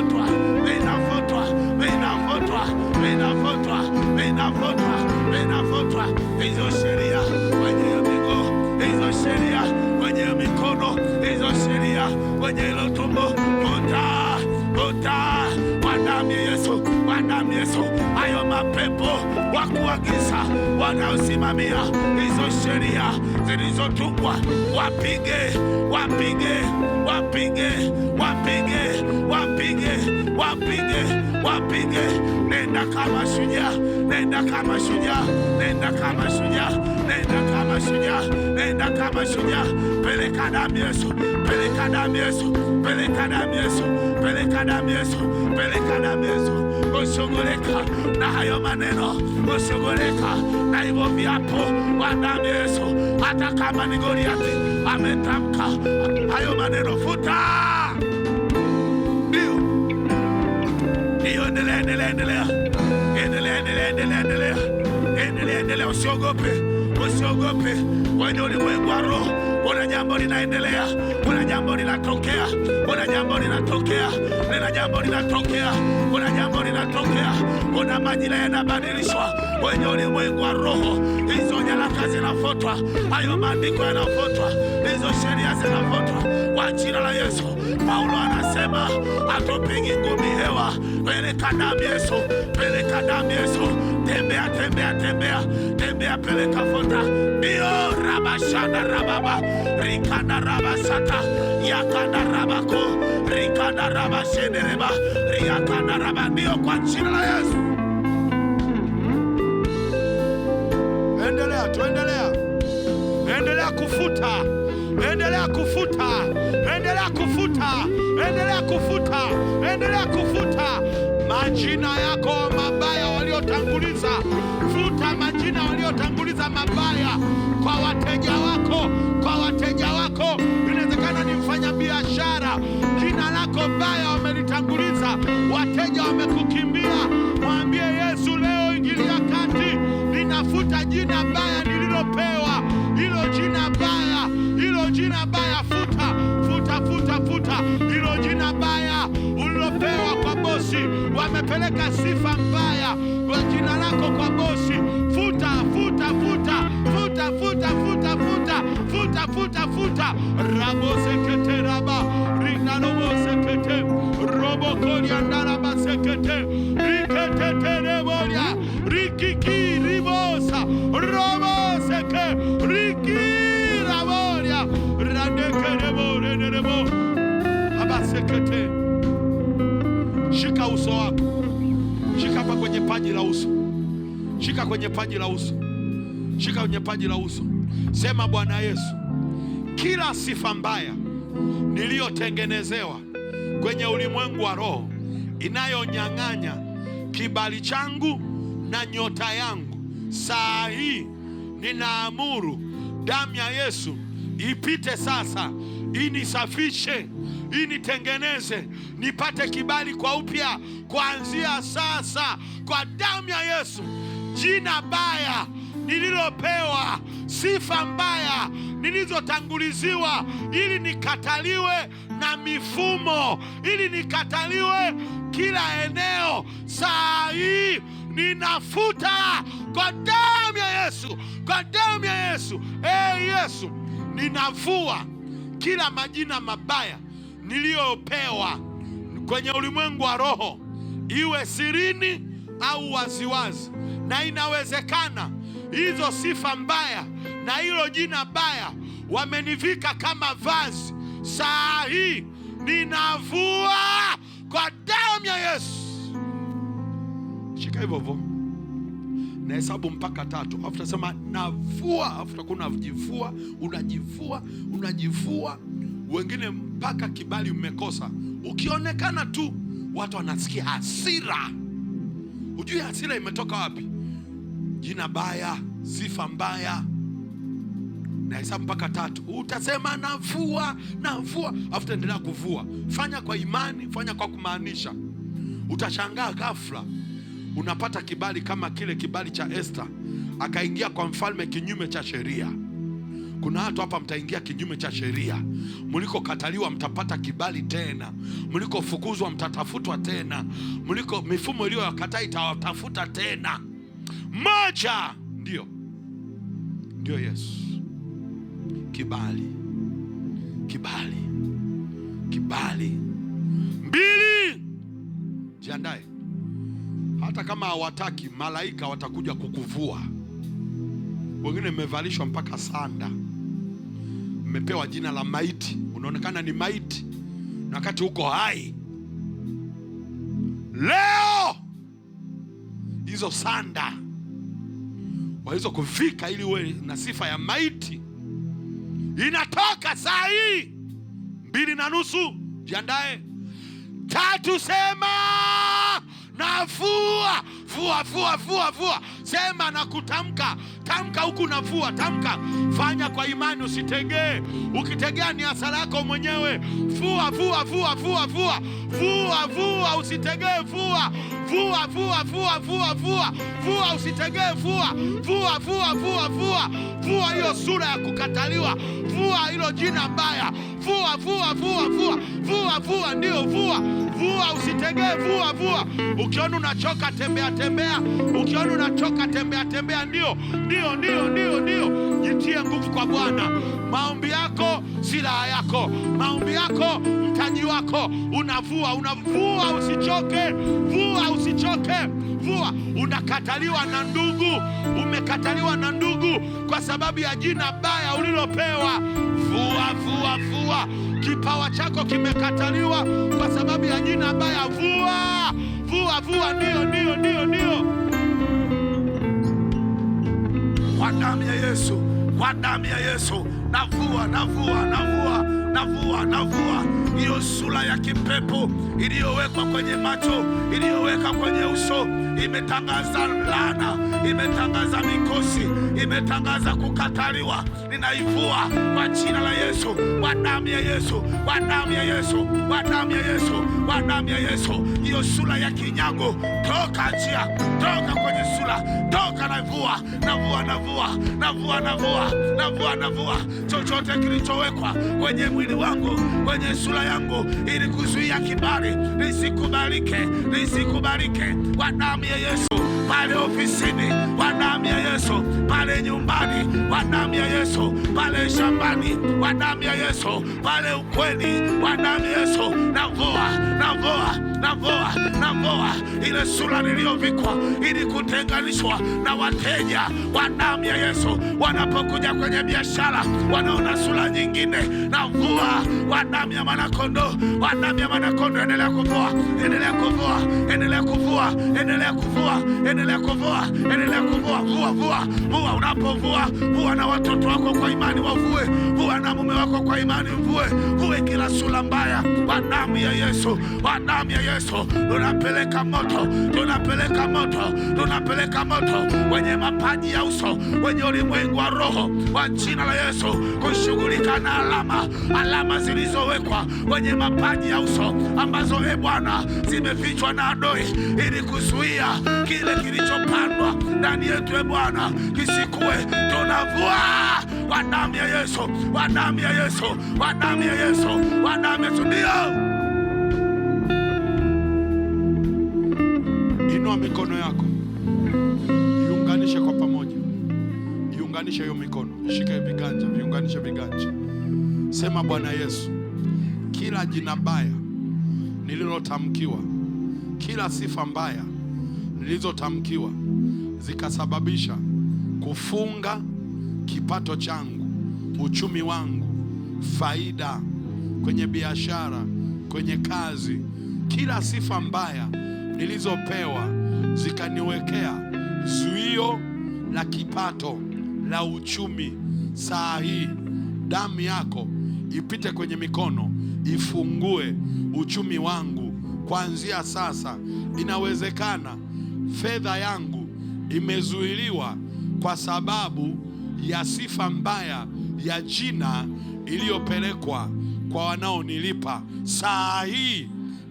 vinafutwa, vinafutwa, vinafutwa, vinafutwa, vinafutwa, vinafutwa. Hizo sheria kwenye miguu, hizo sheria kwenye mikono, hizo sheria kwenye hilo tumbo, futa, futa kwa damu ya Yesu, kwa damu ya Yesu. Hayo mapepo wa kuagiza wanaosimamia hizo sheria zilizotungwa, wapige, wapige, wapige, wapige, wapige, wapige, wapige. Nenda kama shujaa, nenda kama shujaa, nenda kama shujaa, nenda kama shujaa, nenda kama shujaa. Peleka damu ya Yesu, peleka damu ya Yesu, peleka damu ya Yesu, peleka damu ya Yesu, peleka damu ya Yesu. Ushughulika na hayo maneno, ushughulika na hivyo viapo kwa damu ya Yesu. Hata kama ni Goliathi ametamka hayo maneno, futa. Ndio, ndio, endelea, endelea, endelea, endelea, endelea, endelea, endelea, endelea, endelea. Usiogope, usiogope. Kwenye ulimwengu wa roho kuna jambo linaendelea, kuna jambo linatokea, kuna jambo linatokea, kuna jambo linatokea, kuna jambo linatokea. Kuna majira yanabadilishwa kwenye ulimwengu wa roho. Hizo nyaraka zinafutwa, hayo maandiko yanafutwa, hizo sheria zinafutwa kwa jina la Yesu. Paulo anasema hatupigi ngumi hewa. Peleka damu Yesu, peleka damu Yesu. Tembea, tembea, tembea, tembea, peleka futa. Ndio rabashanda rababa, rikanda rabasata, yakanda rabako, rikanda rabashendereba, riyakanda raba. Ndio kwa jina la Yesu. Endelea, tuendelea. Endelea kufuta, endelea kufuta, endelea kufuta, endelea kufuta, endelea kufuta majina yako mabaya waliotanguliza. Futa majina waliotanguliza mabaya kwa wateja wako, kwa wateja wako. Inawezekana ni mfanya biashara, jina lako baya wamelitanguliza, wateja wamekukimbia. Mwambie Yesu leo, ingilia kati. Ninafuta jina baya nililopewa, hilo jina baya, hilo jina baya. Futa, futa, futa, futa hilo jina baya ulilopewa kwa bosi. Wamepeleka sifa mbaya kwa jina lako kwa bosi. Futa, futa, futa, futa, futa, futa, futa, futa, futa, futa. Rabo sekete raba, rinalobo sekete, robo kolia ndaraba sekete, rikete terebolia, rikiki ribosa, robo seke, riki rabolia, radeke rebo, rebo, abasekete. Shika uso wako, shika hapa kwenye paji la uso, shika kwenye paji la uso, shika kwenye paji la uso. Sema, Bwana Yesu, kila sifa mbaya niliyotengenezewa kwenye ulimwengu wa roho inayonyang'anya kibali changu na nyota yangu, saa hii ninaamuru damu ya Yesu ipite sasa, inisafishe, initengeneze, nipate kibali kwa upya kuanzia sasa kwa damu ya Yesu. Jina baya nililopewa, sifa mbaya nilizotanguliziwa, ili nikataliwe na mifumo, ili nikataliwe kila eneo, saa hii ninafuta kwa damu ya Yesu, kwa damu ya Yesu. Yesu, ninavua kila majina mabaya niliyopewa kwenye ulimwengu wa roho, iwe sirini au waziwazi. Na inawezekana hizo sifa mbaya na hilo jina baya wamenivika kama vazi. Saa hii ninavua kwa damu ya Yesu. Shika hivyo hivyo, na hesabu mpaka 3. Afuta sema navua, afuta kuna unajivua, unajivua, unajivua. Wengine mpaka kibali umekosa. Ukionekana tu watu wanasikia hasira. Ujue hasira imetoka wapi? Jina baya, sifa mbaya. Na hesabu mpaka 3. Utasema navua, navua. Afuta endelea kuvua. Fanya kwa imani, fanya kwa kumaanisha. Utashangaa ghafla unapata kibali kama kile kibali cha Esther, akaingia kwa mfalme kinyume cha sheria. Kuna watu hapa mtaingia kinyume cha sheria. Mlikokataliwa mtapata kibali tena. Mlikofukuzwa mtatafutwa tena. Mliko mifumo iliyokataa itawatafuta tena. Moja, ndio Yesu. Kibali. Mbili, jiandae. Hata kama hawataki, malaika watakuja kukuvua. Wengine mmevalishwa mpaka sanda, mmepewa jina la maiti. Unaonekana ni maiti na wakati uko hai. Leo hizo sanda walizo kufika ili uwe na sifa ya maiti inatoka saa hii. 2:30, jiandae. 3, sema navua. Vua. Sema na kutamka. Tamka huku navua. Tamka. Fanya kwa imani, usitegee. Ukitegea ni hasara yako mwenyewe. Vua, usitegee. Vua, usitegee. Vua hiyo sura ya kukataliwa. Vua hilo jina mbaya. Vua, ndio vua, usitegee. Vua. Ukiona unachoka, tembea. Ukiona unachoka, tembea. Ndio. Jitie nguvu kwa Bwana. Maombi yako silaha yako. Maombi yako mtaji wako. Unavua, usichoke. Vua. Unakataliwa na ndugu. Umekataliwa na ndugu kwa sababu ya jina baya ulilopewa. Vua. Kipawa chako kimekataliwa kwa sababu ya jina baya. Vua. Ndio. Kwa damu ya Yesu, navua hiyo sura ya kipepo iliyowekwa kwenye macho, iliyoweka kwenye uso. Imetangaza laana, imetangaza mikosi, imetangaza kukataliwa. Ninaivua kwa jina la Yesu, kwa damu ya Yesu. Hiyo sura ya kinyago, toka njia, toka kwenye sura, toka. Navua chochote kilichowekwa kwenye mwili wangu, kwenye sura yangu, ili kuzuia kibali nisikubalike. Kwa damu ya Yesu, pale ofisini, kwa damu ya Yesu, pale nyumbani, kwa damu ya Yesu, pale shambani, kwa damu ya Yesu, pale ukweni, kwa damu ya Yesu. Navoa ile sura niliyovikwa ili kutenganishwa na wateja. Kwa damu ya Yesu, wanapokuja kwenye biashara wanaona sura nyingine. Navua kwa damu ya mwanakondoo. Endelea kuvua. Vua. Unapovua, vua na watoto wako kwa imani wavue. Vua na mume wako kwa imani mvue. Vue kila sura mbaya kwa damu ya Yesu. Tunapeleka moto kwenye mapaji ya uso, kwenye ulimwengu wa roho, kwa jina la Yesu, kushughulika na alama zilizowekwa kwenye mapaji ya uso, ambazo Bwana zimefichwa na adui ili kuzuia kile kilichopandwa ndani yetu Bwana kisikue. Tunavua kwa damu ya Yesu. Ndio. Inua mikono yako, iunganishe kwa pamoja. Iunganishe hiyo mikono, shika viganja, viunganishe viganja. Sema, Bwana Yesu, kila jina baya nililotamkiwa, kila sifa mbaya nilizotamkiwa zikasababisha kufunga kipato changu, uchumi wangu, faida kwenye biashara, kwenye kazi, kila sifa mbaya nilizopewa zikaniwekea zuio la kipato, la uchumi, saa hii damu yako ipite kwenye mikono, ifungue uchumi wangu kuanzia sasa. Inawezekana fedha yangu imezuiliwa kwa sababu ya sifa mbaya ya jina iliyopelekwa kwa wanaonilipa. Saa hii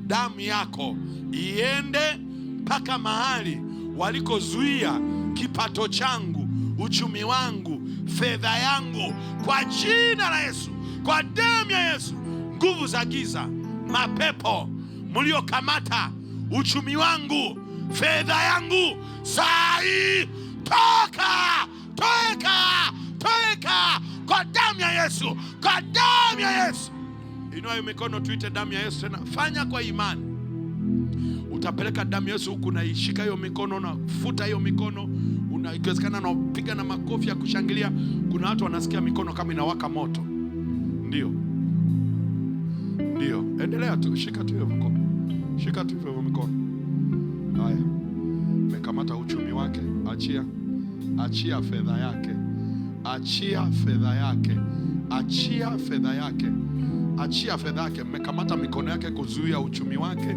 damu yako iende mpaka mahali walikozuia kipato changu, uchumi wangu, fedha yangu kwa jina la Yesu, kwa damu ya Yesu. Nguvu za giza, mapepo mliokamata uchumi wangu, fedha yangu, saa hii toka, toka, toka kwa damu ya Yesu, kwa damu ya Yesu. Inua hiyo mikono, tuite damu ya Yesu tena. Fanya kwa imani. Utapeleka damu ya Yesu huku, naishika hiyo mikono, na futa hiyo mikono. Ikiwezekana na piga na makofi ya kushangilia. Kuna watu wanasikia mikono kama inawaka moto. Ndio, endelea tu, shika tu hiyo mikono, shika tu hiyo mikono. Haya, mekamata uchumi wake, achia, achia fedha yake, achia fedha yake, achia fedha yake, achia fedha yake. Mmekamata mikono yake kuzuia uchumi wake,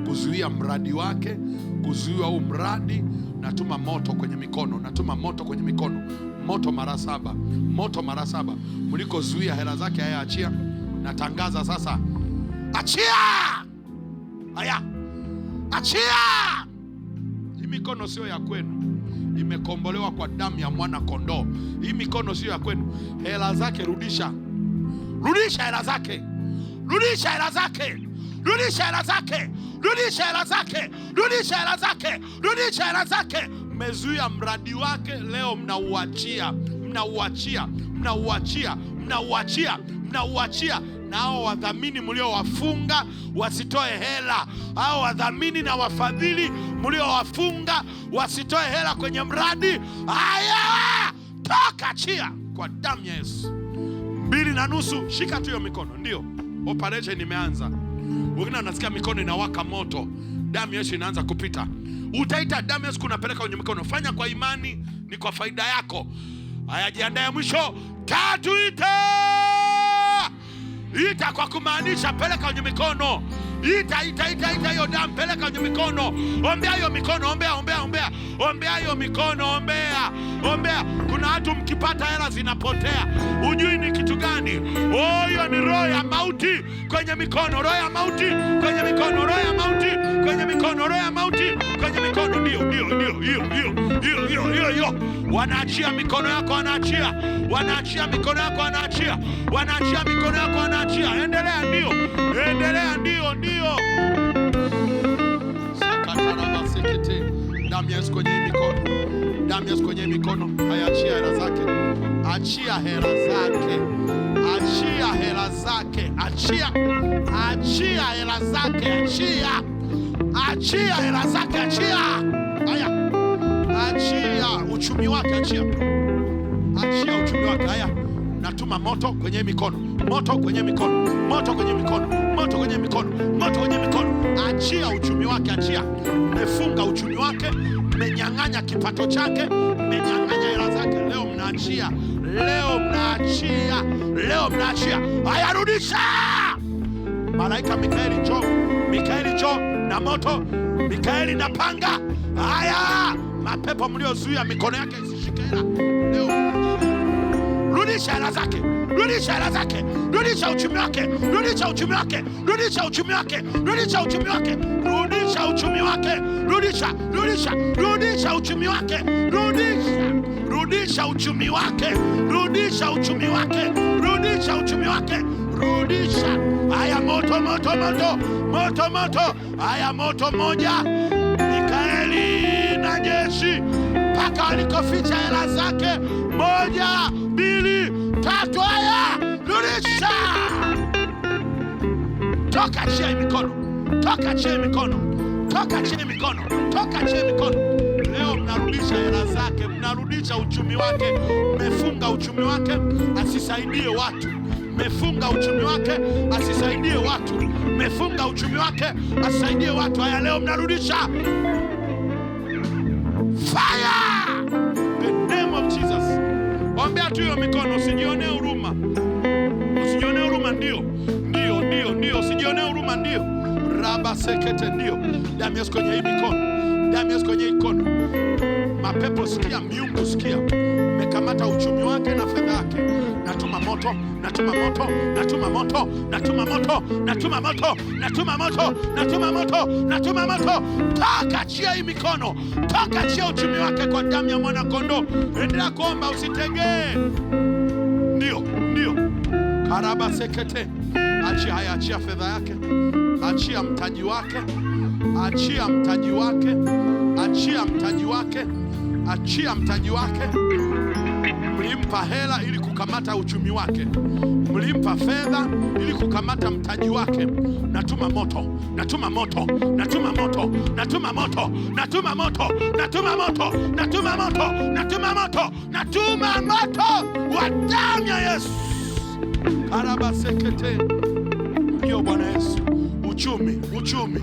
kuzuia mradi wake, kuzuia huu mradi. Natuma moto kwenye mikono, natuma moto kwenye mikono, moto mara 7, moto mara 7. Mlikozuia hela zake, haya achia. Natangaza sasa, achia! Haya, achia! Hii mikono sio ya kwenu, imekombolewa kwa damu ya mwana kondoo. Hii mikono sio ya kwenu. Hela zake rudisha, rudisha hela zake, rudisha hela zake, rudisha hela zake, rudisha hela zake, rudisha hela zake, rudisha hela zake. Mmezuia mradi wake, leo mnauachia, mnauachia, mnauachia, mnauachia, mnauachia. Na hao wadhamini mliowafunga wasitoe hela, hao wadhamini na wafadhili mliowafunga wasitoe hela kwenye mradi. Haya, toka, achia kwa damu ya Yesu. 2.5, shika tu hiyo mikono. Ndio, operation imeanza. Wengine wanasikia mikono inawaka moto, damu ya Yesu inaanza kupita. Utaita damu ya Yesu kunapeleka kwenye mikono. Fanya kwa imani, ni kwa faida yako. Haya, jiandae. Mwisho 3, ita kwa kumaanisha, peleka kwenye mikono. Ita hiyo damu, peleka kwenye mikono. Ombea hiyo mikono, ombea, ombea, ombea. Ombea hiyo mikono, ombea, ombea. Kuna watu mkipata hela zinapotea, hujui ni kitu gani. Hiyo ni roho ya mauti kwenye mikono, roho ya mauti kwenye mikono, roho ya mauti kwenye mikono, roho ya mauti kwenye mikono. Ndio, hiyo. Wanaachia mikono yako, wanaachia, wanaachia mikono yako, wanaachia, wanaachia mikono yako, wanaachia. Endelea, ndio, endelea, ndio. Sakatara sekete. Damu ya Yesu kwenye mikono, damu ya Yesu kwenye mikono. Haya, achia hela zake, achia hela zake, achia hela zake, achia, achia hela zake, achia, achia hela zake, achia. Haya, achia uchumi wake, achia, achia uchumi wake. Haya, natuma moto kwenye mikono, moto kwenye mikono, moto kwenye mikono, moto kwenye mikono, moto kwenye mikono. Achia uchumi wake, achia. Mmefunga uchumi wake, mmenyang'anya kipato chake, mmenyang'anya hela zake. Leo mnaachia, leo mnaachia, leo mnaachia. Haya, rudisha. Malaika Mikaeli njoo, Mikaeli njoo na moto, Mikaeli na panga. Haya, mapepo mliozuia mikono yake isishike hela, leo rudisha hela zake, rudisha hela zake, rudisha uchumi wake, rudisha uchumi wake, rudisha uchumi wake, rudisha uchumi wake, rudisha uchumi wake, rudisha, rudisha, rudisha uchumi wake, rudisha, rudisha uchumi wake, rudisha uchumi wake, rudisha uchumi wake, rudisha. Haya, moto, moto, moto, moto, moto. Haya, moto moja, Mikaeli na jeshi, mpaka walikoficha hela zake. 1, 2, 3. Haya, rudisha. Toka, achia mikono, toka, achia mikono, toka, achia mikono, toka, achia mikono. Leo mnarudisha hela zake, mnarudisha uchumi wake. Mmefunga uchumi wake asisaidie watu, mmefunga uchumi wake asisaidie watu, mmefunga uchumi wake asisaidie watu. Haya, leo mnarudisha. Fire! The name of Jesus. Ombea tu hiyo mikono, usijionee huruma, usijionee huruma. Ndio, ndio, ndio, ndio, usijionee huruma. Ndio, raba sekete. Ndio, damu ya Yesu kwenye hii mikono, damu ya Yesu kwenye hii mikono. Mapepo sikia, miungu sikia, mekamata uchumi wake na fedha yake. Natuma moto, natuma moto, natuma moto, natuma moto, natuma moto, natuma moto, natuma moto, natuma moto. Toka, achia hii mikono, toka, achia uchumi wake kwa damu ya mwana kondoo. Endelea kuomba, usitegee. Ndio, ndio. Karaba sekete. Achia haya, achia fedha yake, achia mtaji wake, achia mtaji wake, achia mtaji wake, achia mtaji wake. Mlimpa hela ili kukamata uchumi wake, mlimpa fedha ili kukamata mtaji wake. Natuma moto, natuma moto, natuma moto, natuma moto, natuma moto, natuma moto, natuma moto, natuma moto, natuma moto wa damu ya Yesu. Karaba sekete. Ndio Bwana Yesu. Uchumi, uchumi,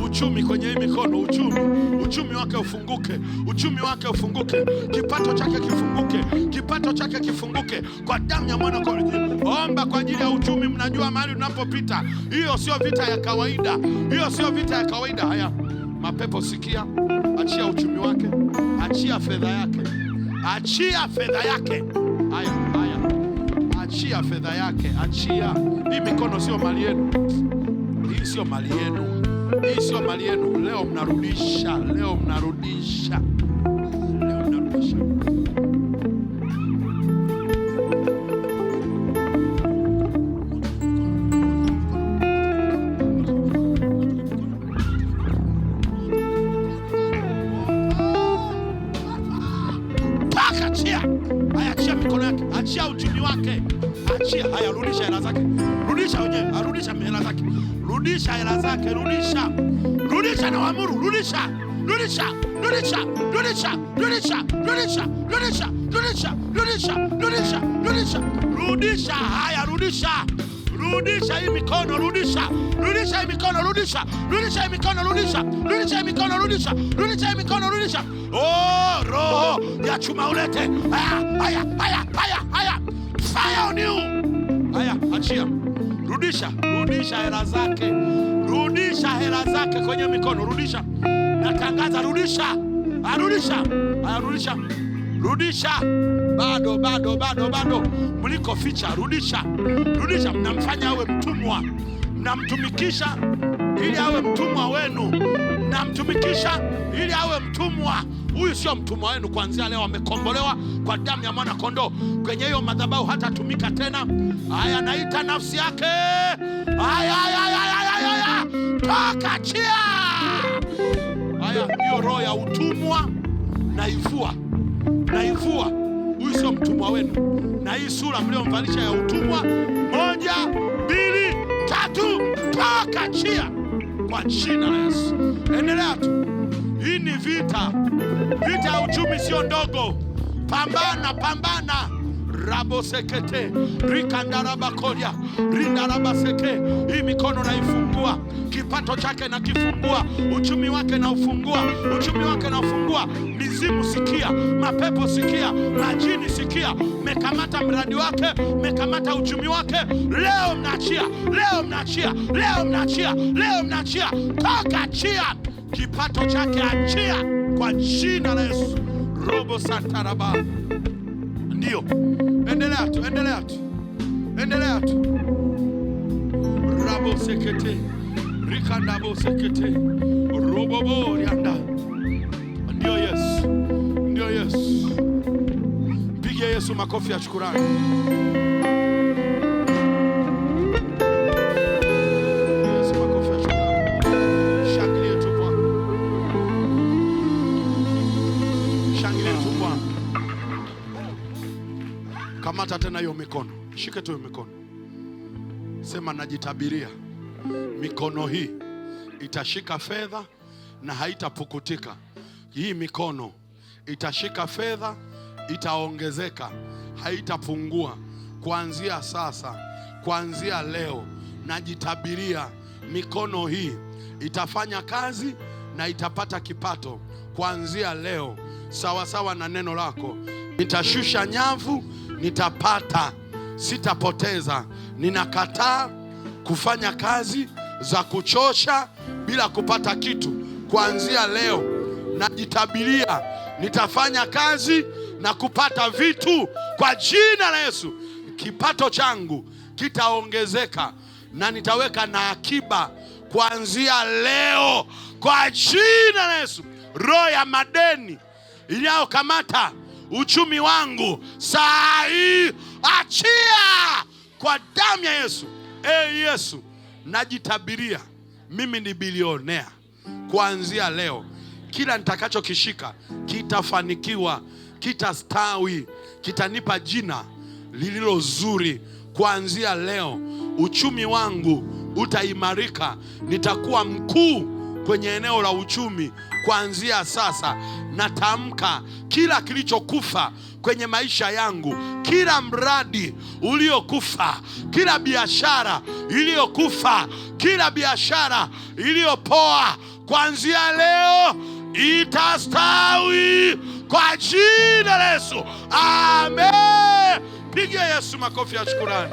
uchumi kwenye hii mikono, uchumi, uchumi wake ufunguke, uchumi wake ufunguke, kipato chake kifunguke, kipato chake kifunguke kwa damu ya mwana kondoo. Omba kwa ajili ya uchumi. Mnajua mahali unapopita, hiyo sio vita ya kawaida, hiyo sio vita ya kawaida. Haya, mapepo sikia, achia uchumi wake, achia fedha yake, achia fedha yake. Haya, haya, achia fedha yake, achia. Hii mikono sio mali yenu, hii sio mali yenu, hii sio mali yenu. Leo mnarudisha, leo mnarudisha, leo mnarudisha. Paka, achia. Haya, achia mikono yake, achia uchumi wake, achia. Haya, rudisha hela zake, rudisha wenyewe, arudisha hela zake, rudisha hela zake, rudisha, rudisha na waamuru, rudisha, rudisha, rudisha, rudisha, rudisha, rudisha, rudisha, rudisha, rudisha, rudisha, rudisha, rudisha. Haya, rudisha, rudisha hii mikono, rudisha, rudisha hii mikono, rudisha, rudisha hii mikono, rudisha, rudisha hii mikono, rudisha, rudisha hii mikono, rudisha. Oh, roho ya chuma ulete. Haya, haya, haya, haya, haya, fire on you. Haya, achia, rudisha, rudisha hela zake, rudisha hela zake kwenye mikono, rudisha. Natangaza, rudisha, arudisha, arudisha, rudisha. Bado, bado, bado, bado mliko ficha, rudisha, rudisha. Mnamfanya awe mtumwa, mnamtumikisha ili awe mtumwa wenu, mnamtumikisha ili awe mtumwa. Huyu sio mtumwa wenu. Kuanzia leo amekombolewa kwa damu ya mwana kondoo. Kwenye hiyo madhabahu hatatumika tena. Haya, naita nafsi yake. Haya, haya, haya, haya, toka, achia. Haya, hiyo roho ya utumwa naivua, naivua. Huyu sio mtumwa wenu. Na hii sura mliomvalisha ya utumwa, 1, 2, 3, toka, achia kwa jina la Yesu. Endelea tu. Hii ni vita, vita ya uchumi sio ndogo. Pambana, pambana. Rabo sekete, rikandaraba kolia, rindaraba seke. Hii mikono naifungua, kipato chake na kifungua, uchumi wake na ufungua, uchumi wake na ufungua. Mizimu sikia, mapepo sikia, majini sikia. Mekamata mradi wake, mekamata uchumi wake. Leo mnaachia, leo mnaachia, leo mnaachia, leo mnaachia. Toka, achia kipato chake, achia kwa jina la Yesu. Robo santaraba. Ndio, endelea tu, endelea tu, endelea tu. Rabo sekete, rikandabo sekete, robobo rianda. Ndio Yesu, ndio Yesu. Pigia Yesu makofi ya shukrani. Yesu makofi ya shukrani. Shangilia tu Bwana, shangilia tu Bwana. Kamata tena hiyo mikono, shike tu hiyo mikono. Sema, najitabiria mikono hii itashika fedha na haitapukutika. Hii mikono itashika fedha, itaongezeka, haitapungua. Kuanzia sasa, kuanzia leo, najitabiria mikono hii itafanya kazi na itapata kipato kuanzia leo, sawa sawa na neno lako. Nitashusha nyavu, nitapata, sitapoteza. Ninakataa kufanya kazi za kuchosha bila kupata kitu. Kuanzia leo najitabiria nitafanya kazi na kupata vitu kwa jina la Yesu. Kipato changu kitaongezeka na nitaweka na akiba kuanzia leo kwa jina la Yesu. Roho ya madeni inayokamata uchumi wangu saa hii achia kwa damu ya Yesu. Yesu, najitabiria mimi ni bilionea kuanzia leo. Kila nitakachokishika kitafanikiwa, kitastawi, kitanipa jina lililo zuri kuanzia leo. Uchumi wangu utaimarika, nitakuwa mkuu kwenye eneo la uchumi kuanzia sasa. Natamka kila kilichokufa kwenye maisha yangu, kila mradi uliokufa, kila biashara iliyokufa, kila biashara iliyopoa, kuanzia leo itastawi kwa jina la Yesu. Amen. Pigia Yesu makofi ya shukrani.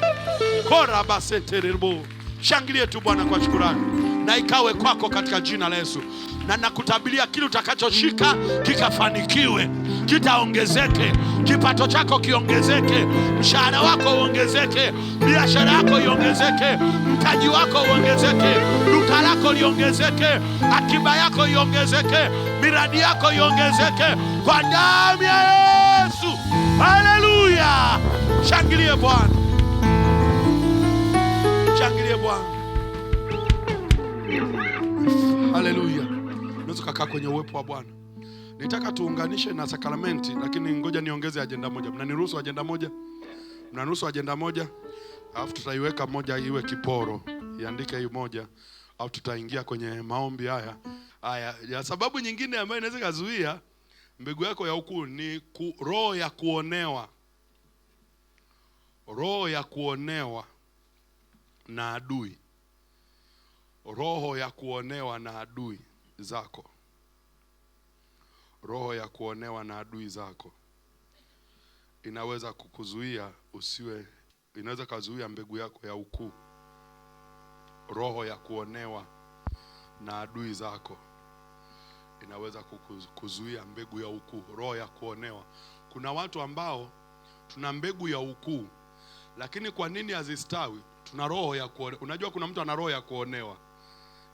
Kora baseterebo. Shangilie tu Bwana kwa shukrani. Na ikawe kwako katika jina la Yesu. Na nakutabiria kile utakachoshika kikafanikiwe, kitaongezeke, kipato chako kiongezeke, mshahara wako uongezeke, biashara yako iongezeke, mtaji wako uongezeke, duka lako liongezeke, akiba yako iongezeke, miradi yako iongezeke kwa damu ya Yesu. Haleluya! Shangilie Bwana. Shangilie Bwana. Haleluya. Unaweza kukaa kwenye uwepo wa Bwana. Nitaka tuunganishe na sakramenti, lakini ngoja niongeze ajenda moja. Mnaniruhusu ajenda moja? Mnaniruhusu ajenda moja? Alafu tutaiweka moja iwe kiporo. Iandike hiyo moja. Alafu tutaingia kwenye maombi haya. Ya sababu nyingine ambayo inaweza kuzuia mbegu yako ya ukuu ni roho ya kuonewa. Roho ya kuonewa na adui. Roho ya kuonewa na adui zako. Roho ya kuonewa na adui zako inaweza kukuzuia usiwe, inaweza kuzuia mbegu yako ya ukuu. Roho ya kuonewa na adui zako inaweza kukuzuia mbegu ya ukuu. Roho ya kuonewa. Kuna watu ambao tuna mbegu ya ukuu, lakini kwa nini hazistawi? Tuna roho ya kuonewa. Unajua kuna mtu ana roho ya kuonewa.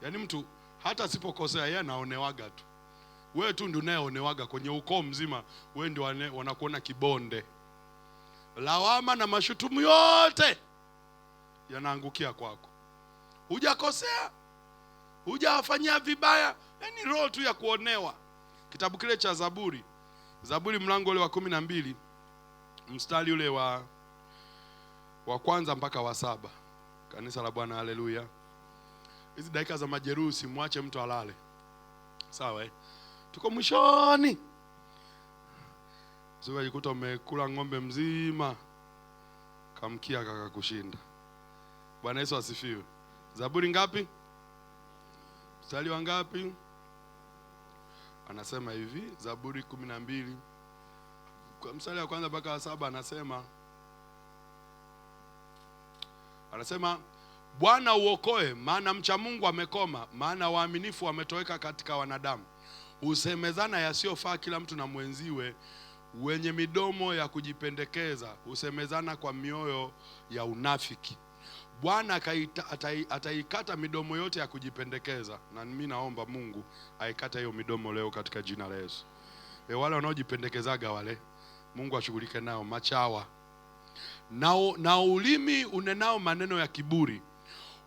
Yaani mtu hata asipokosea yeye anaonewaga tu. Wewe tu ndio unayeonewaga kwenye ukoo mzima, wewe ndio wanakuona kibonde. Lawama na mashutumu yote yanaangukia kwako. Hujakosea, hujafanyia vibaya, yaani roho tu ya kuonewa. Kitabu kile cha Zaburi, Zaburi mlango ule wa 12, mstari ule wa kwanza mpaka wa 7. Kanisa la Bwana, haleluya. Hizi dakika za majeruhi simwache mtu alale. Sawa Tuko mwishoni. Sio jikuta umekula ng'ombe mzima kamkia kakakushinda. Bwana Yesu asifiwe. Zaburi ngapi? Mstari wa ngapi? Anasema hivi, Zaburi 12 kwa mstari wa kwanza mpaka wa 7 anasema Bwana uokoe, maana mcha Mungu amekoma, maana waaminifu wametoweka katika wanadamu. Husemezana yasiyofaa kila mtu na mwenziwe, wenye midomo ya kujipendekeza husemezana kwa mioyo ya unafiki. Bwana ataikata midomo yote ya kujipendekeza, na mimi naomba Mungu aikata hiyo midomo leo katika jina la Yesu. Wale wanaojipendekezaga wale, Mungu ashughulike nao, machawa. Na ulimi unenao maneno ya kiburi,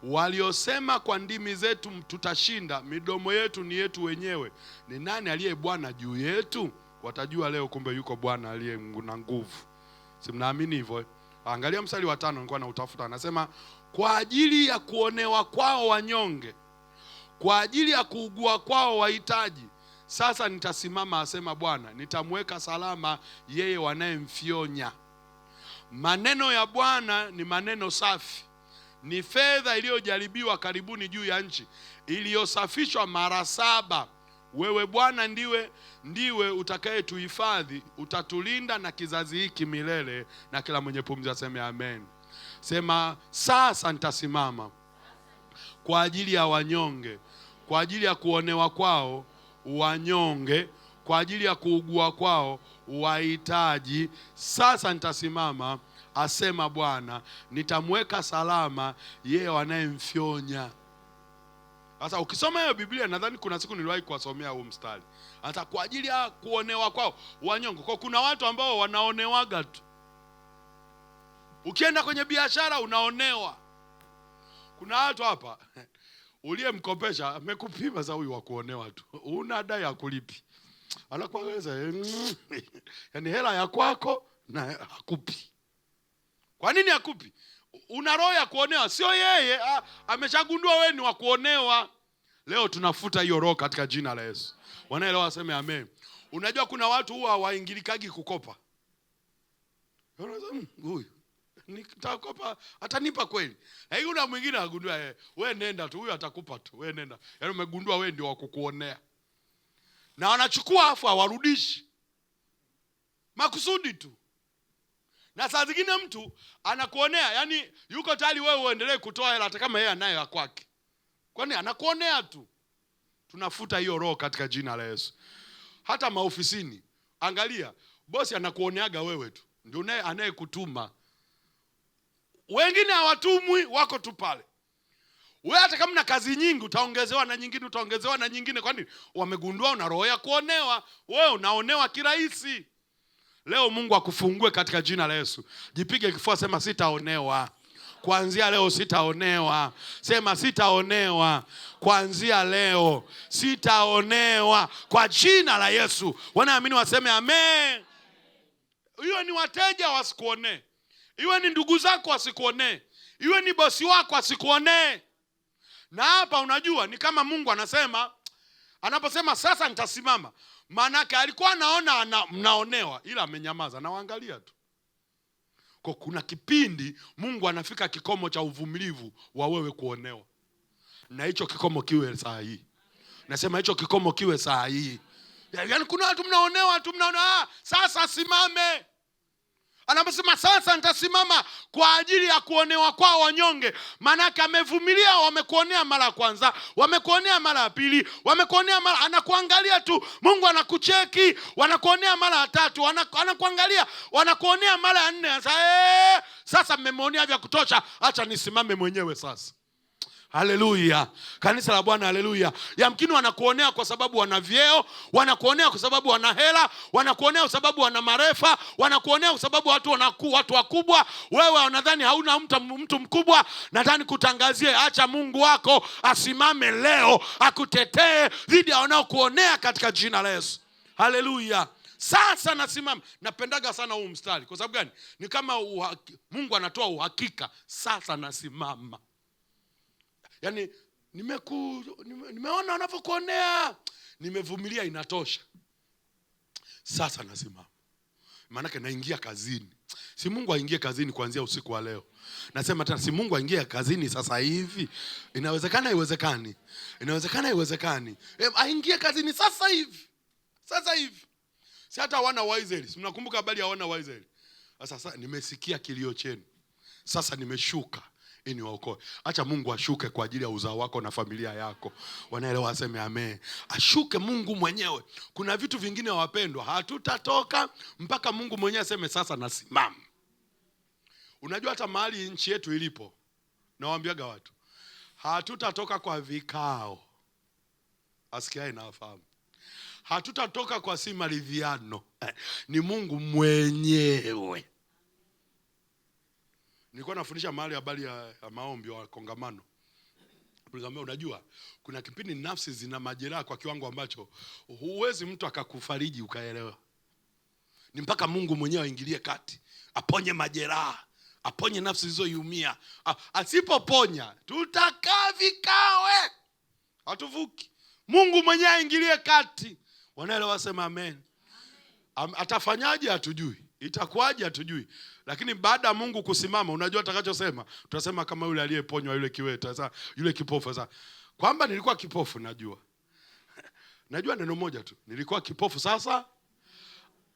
waliosema kwa ndimi zetu tutashinda, midomo yetu ni yetu wenyewe, ni nani aliye Bwana juu yetu? Watajua leo kumbe yuko Bwana aliye na nguvu. Si mnaamini hivyo? Angalia mstari wa 5 nilikuwa nautafuta. Anasema kwa ajili ya kuonewa kwao wanyonge, kwa ajili ya kuugua kwao wahitaji, sasa nitasimama, asema Bwana, nitamweka salama yeye wanayemfionya. Maneno ya Bwana ni maneno safi, ni fedha iliyojaribiwa karibuni juu ya nchi, iliyosafishwa mara 7. Wewe Bwana ndiwe utakayetuhifadhi, utatulinda na kizazi hiki milele. Na kila mwenye pumzi aseme amen. Sema sasa nitasimama kwa ajili ya wanyonge, kwa ajili ya kuonewa kwao wanyonge, kwa ajili ya kuugua kwao wahitaji. Sasa nitasimama, asema Bwana, nitamweka salama yeye wanayemfyonya. Sasa ukisoma hiyo Biblia, nadhani kuna siku niliwahi kuwasomea huu mstari. Hata kwa ajili ya kuonewa kwao wanyonge. Kwa kuna watu ambao wanaonewaga tu. Ukienda kwenye biashara unaonewa. Kuna watu hapa uliyemkopesha amekupima za huyu wa kuonewa tu. Una dai ya kulipi. Anakueleza yani hela ya kwako na hakupi. Kwa nini hakupi? Una roho ya kuonewa, sio yeye ameshagundua wewe ni wa kuonewa. Leo tunafuta hiyo roho katika jina la Yesu. Wanaelewa, waseme amen. Unajua kuna watu huwa waingilikagi kukopa. Huyu nitakopa atanipa kweli. Lakini kuna mwingine agundua wewe nenda tu, huyu atakupa tu, wewe nenda. Yaani umegundua wewe ndio wa kukuonea. Na wanachukua afu hawarudishi. Makusudi tu. Na saa zingine mtu anakuonea, yani yuko tayari wewe uendelee kutoa hela hata kama yeye anayo ya kwake. Kwani anakuonea tu. Tunafuta hiyo roho katika jina la Yesu. Hata maofisini, angalia, bosi anakuoneaga wewe tu. Ndio naye anayekutuma. Wengine hawatumwi, wako tu pale. Wewe hata kama na kazi nyingi utaongezewa na nyingine, utaongezewa na nyingine. Kwani wamegundua una roho ya kuonewa. Wewe unaonewa kirahisi. Leo Mungu akufungue katika jina la Yesu. Jipige kifua, sema sitaonewa. Kuanzia leo sitaonewa. Sema sitaonewa. Kuanzia leo sitaonewa kwa jina la Yesu. Wanaamini waseme amen. Iwe ni wateja wasikuonee. Iwe ni ndugu zako wasikuonee. Iwe ni bosi wako wasikuonee. Na hapa unajua ni kama Mungu anasema, anaposema sasa nitasimama, maanake alikuwa anaona mnaonewa ila amenyamaza na waangalia tu. Kwa kuna kipindi Mungu anafika kikomo cha uvumilivu wa wewe kuonewa. Na hicho kikomo kiwe saa hii. Nasema hicho kikomo kiwe saa hii. Yaani kuna watu mnaonewa tu, mnaona sasa simame. Anaposema sasa nitasimama kwa ajili ya kuonewa kwao wanyonge. Maanake amevumilia, wamekuonea mara ya kwanza, wamekuonea mara ya pili, wamekuonea mara, anakuangalia tu. Mungu anakucheki, wanakuonea mara ya tatu, anakuangalia, wanakuonea mara ya nne. Sasa mmemwonea vya kutosha, acha nisimame mwenyewe sasa. Haleluya. Kanisa la Bwana, haleluya. Yamkini wanakuonea kwa sababu wana vyeo, wanakuonea kwa sababu wana hela, wanakuonea kwa sababu wana marefa, wanakuonea kwa sababu watu wakubwa. Wewe unadhani hauna mtu mkubwa. Nadhani kutangazie, acha Mungu wako asimame leo akutetee dhidi ya wanaokuonea katika jina la Yesu. Haleluya. Sasa nasimama. Napendaga sana huu mstari. Kwa sababu gani? Ni kama Mungu anatoa uhakika. Sasa nasimama. Yaani nimeona wanavyokuonea, nimevumilia, inatosha. Sasa nasimama. Maanake naingia kazini. Si Mungu aingie kazini kuanzia usiku wa leo. Nasema tena si Mungu aingie kazini sasa hivi. Inawezekana iwezekani. Inawezekana iwezekani. Aingie kazini sasa hivi. Sasa hivi. Si hata wana wa Israeli. Si mnakumbuka habari ya wana wa Israeli? Sasa nimesikia kilio chenu. Sasa nimeshuka ili waokoe. Acha Mungu ashuke kwa ajili ya uzao wako na familia yako. Wanaelewa waseme amen. Ashuke Mungu mwenyewe. Kuna vitu vingine wapendwa, hatutatoka mpaka Mungu mwenyewe aseme sasa nasimama. Unajua hata mahali nchi yetu ilipo, nawaambiaga watu, hatutatoka kwa vikao. Asikiae na afahamu. Hatutatoka kwa si maridhiano. Ni Mungu mwenyewe. Nilikuwa nafundisha mahali habari ya maombi wa kongamano. Unajua kuna kipindi nafsi zina majeraha kwa kiwango ambacho huwezi mtu akakufariji ukaelewa. Ni mpaka Mungu mwenyewe aingilie kati, aponye majeraha, aponye nafsi zilizoumia. Asipoponya tutakaa vikawe, hatuvuki. Mungu mwenyewe aingilie kati. Wanaelewa sema amen. Atafanyaje hatujui, itakuwaje hatujui. Lakini baada ya Mungu kusimama, unajua atakachosema? Tutasema kama yule aliyeponywa yule kiwete, sasa yule kipofu. Sasa kwamba nilikuwa kipofu, najua neno moja tu, nilikuwa kipofu, sasa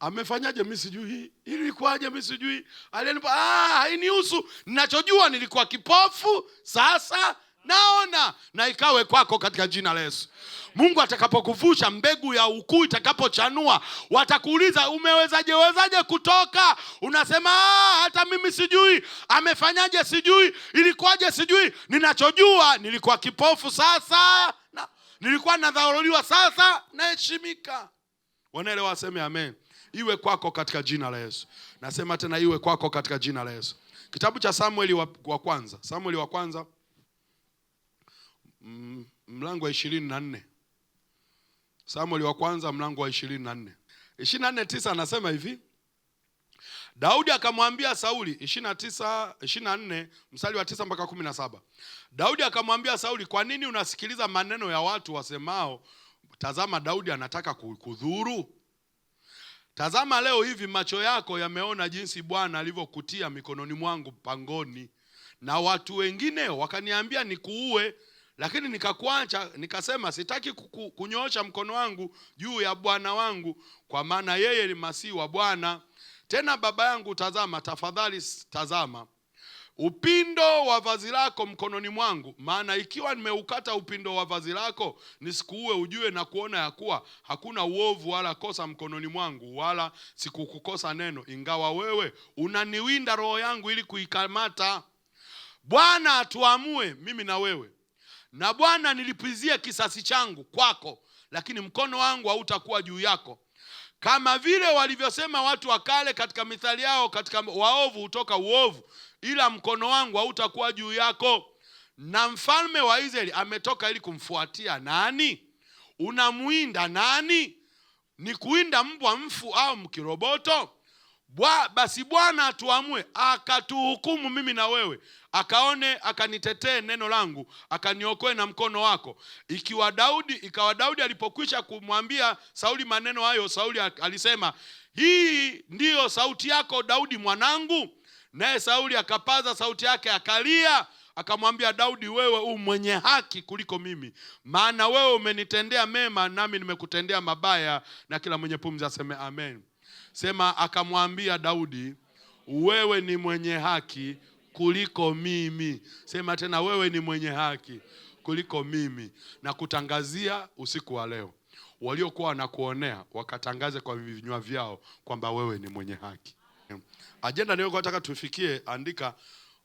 amefanyaje mimi sijui, ilikuwaje mimi sijui, alinipa hainihusu. Ninachojua nilikuwa kipofu, sasa naona. na ikawe kwako katika jina la Yesu. Mungu atakapokuvusha, mbegu ya ukuu itakapochanua, watakuuliza wezaje kutoka? Unasema hata mimi sijui, amefanyaje sijui, ilikuwaje sijui. Ninachojua, nilikuwa kipofu, sasa nilikuwa nadharauliwa, sasa naheshimika. Wanaelewa? Waseme amen. Iwe kwako katika jina la Yesu. Nasema tena, iwe kwako katika jina la Yesu. Kitabu cha Samueli wa kwanza, Samueli wa kwanza mlango wa 24. Samueli wa kwanza mlango wa 24. 24:9 anasema hivi. Daudi akamwambia Sauli, 24 mstari wa 9 mpaka 17. Daudi akamwambia Sauli, kwa nini unasikiliza maneno ya watu wasemao, tazama Daudi anataka kudhuru? Tazama leo hivi macho yako yameona jinsi Bwana alivyokutia mikononi mwangu pangoni, na watu wengine wakaniambia nikuue, lakini nikakuacha, nikasema sitaki kunyoosha mkono wangu juu ya bwana wangu, kwa maana yeye ni masihi wa Bwana. Tena baba yangu, tazama, tafadhali tazama upindo wa vazi lako mkononi mwangu, maana ikiwa nimeukata upindo wa vazi lako nisikuue, ujue na kuona ya kuwa hakuna uovu wala kosa mkononi mwangu, wala sikukukosa neno, ingawa wewe unaniwinda roho yangu ili kuikamata. Bwana atuamue mimi na wewe, na Bwana nilipizie kisasi changu kwako, lakini mkono wangu hautakuwa juu yako, kama vile walivyosema watu wa kale katika mithali yao, katika waovu hutoka uovu, ila mkono wangu hautakuwa juu yako. Na mfalme wa Israeli ametoka ili kumfuatia nani? Unamuinda nani? Ni kuinda mbwa mfu au mkiroboto? Basi Bwana atuamue, akatuhukumu mimi na wewe, akanitetee neno langu, akaniokoe na mkono wako. Ikawa Daudi alipokwisha kumwambia Sauli maneno hayo, Sauli alisema, hii ndiyo sauti yako Daudi mwanangu? Naye Sauli akapaza sauti yake akalia, akamwambia Daudi, wewe mwenye haki kuliko mimi, maana wewe umenitendea mema nami nimekutendea mabaya. Na kila mwenye pumzi aseme amen. Sema, akamwambia Daudi, wewe ni mwenye haki kuliko mimi. Sema tena, wewe ni mwenye haki kuliko mimi. Na kutangazia usiku wa leo, waliokuwa wanakuonea wakatangaze kwa vinywa vyao kwamba wewe ni mwenye haki. Ajenda niyo nataka tufikie, andika,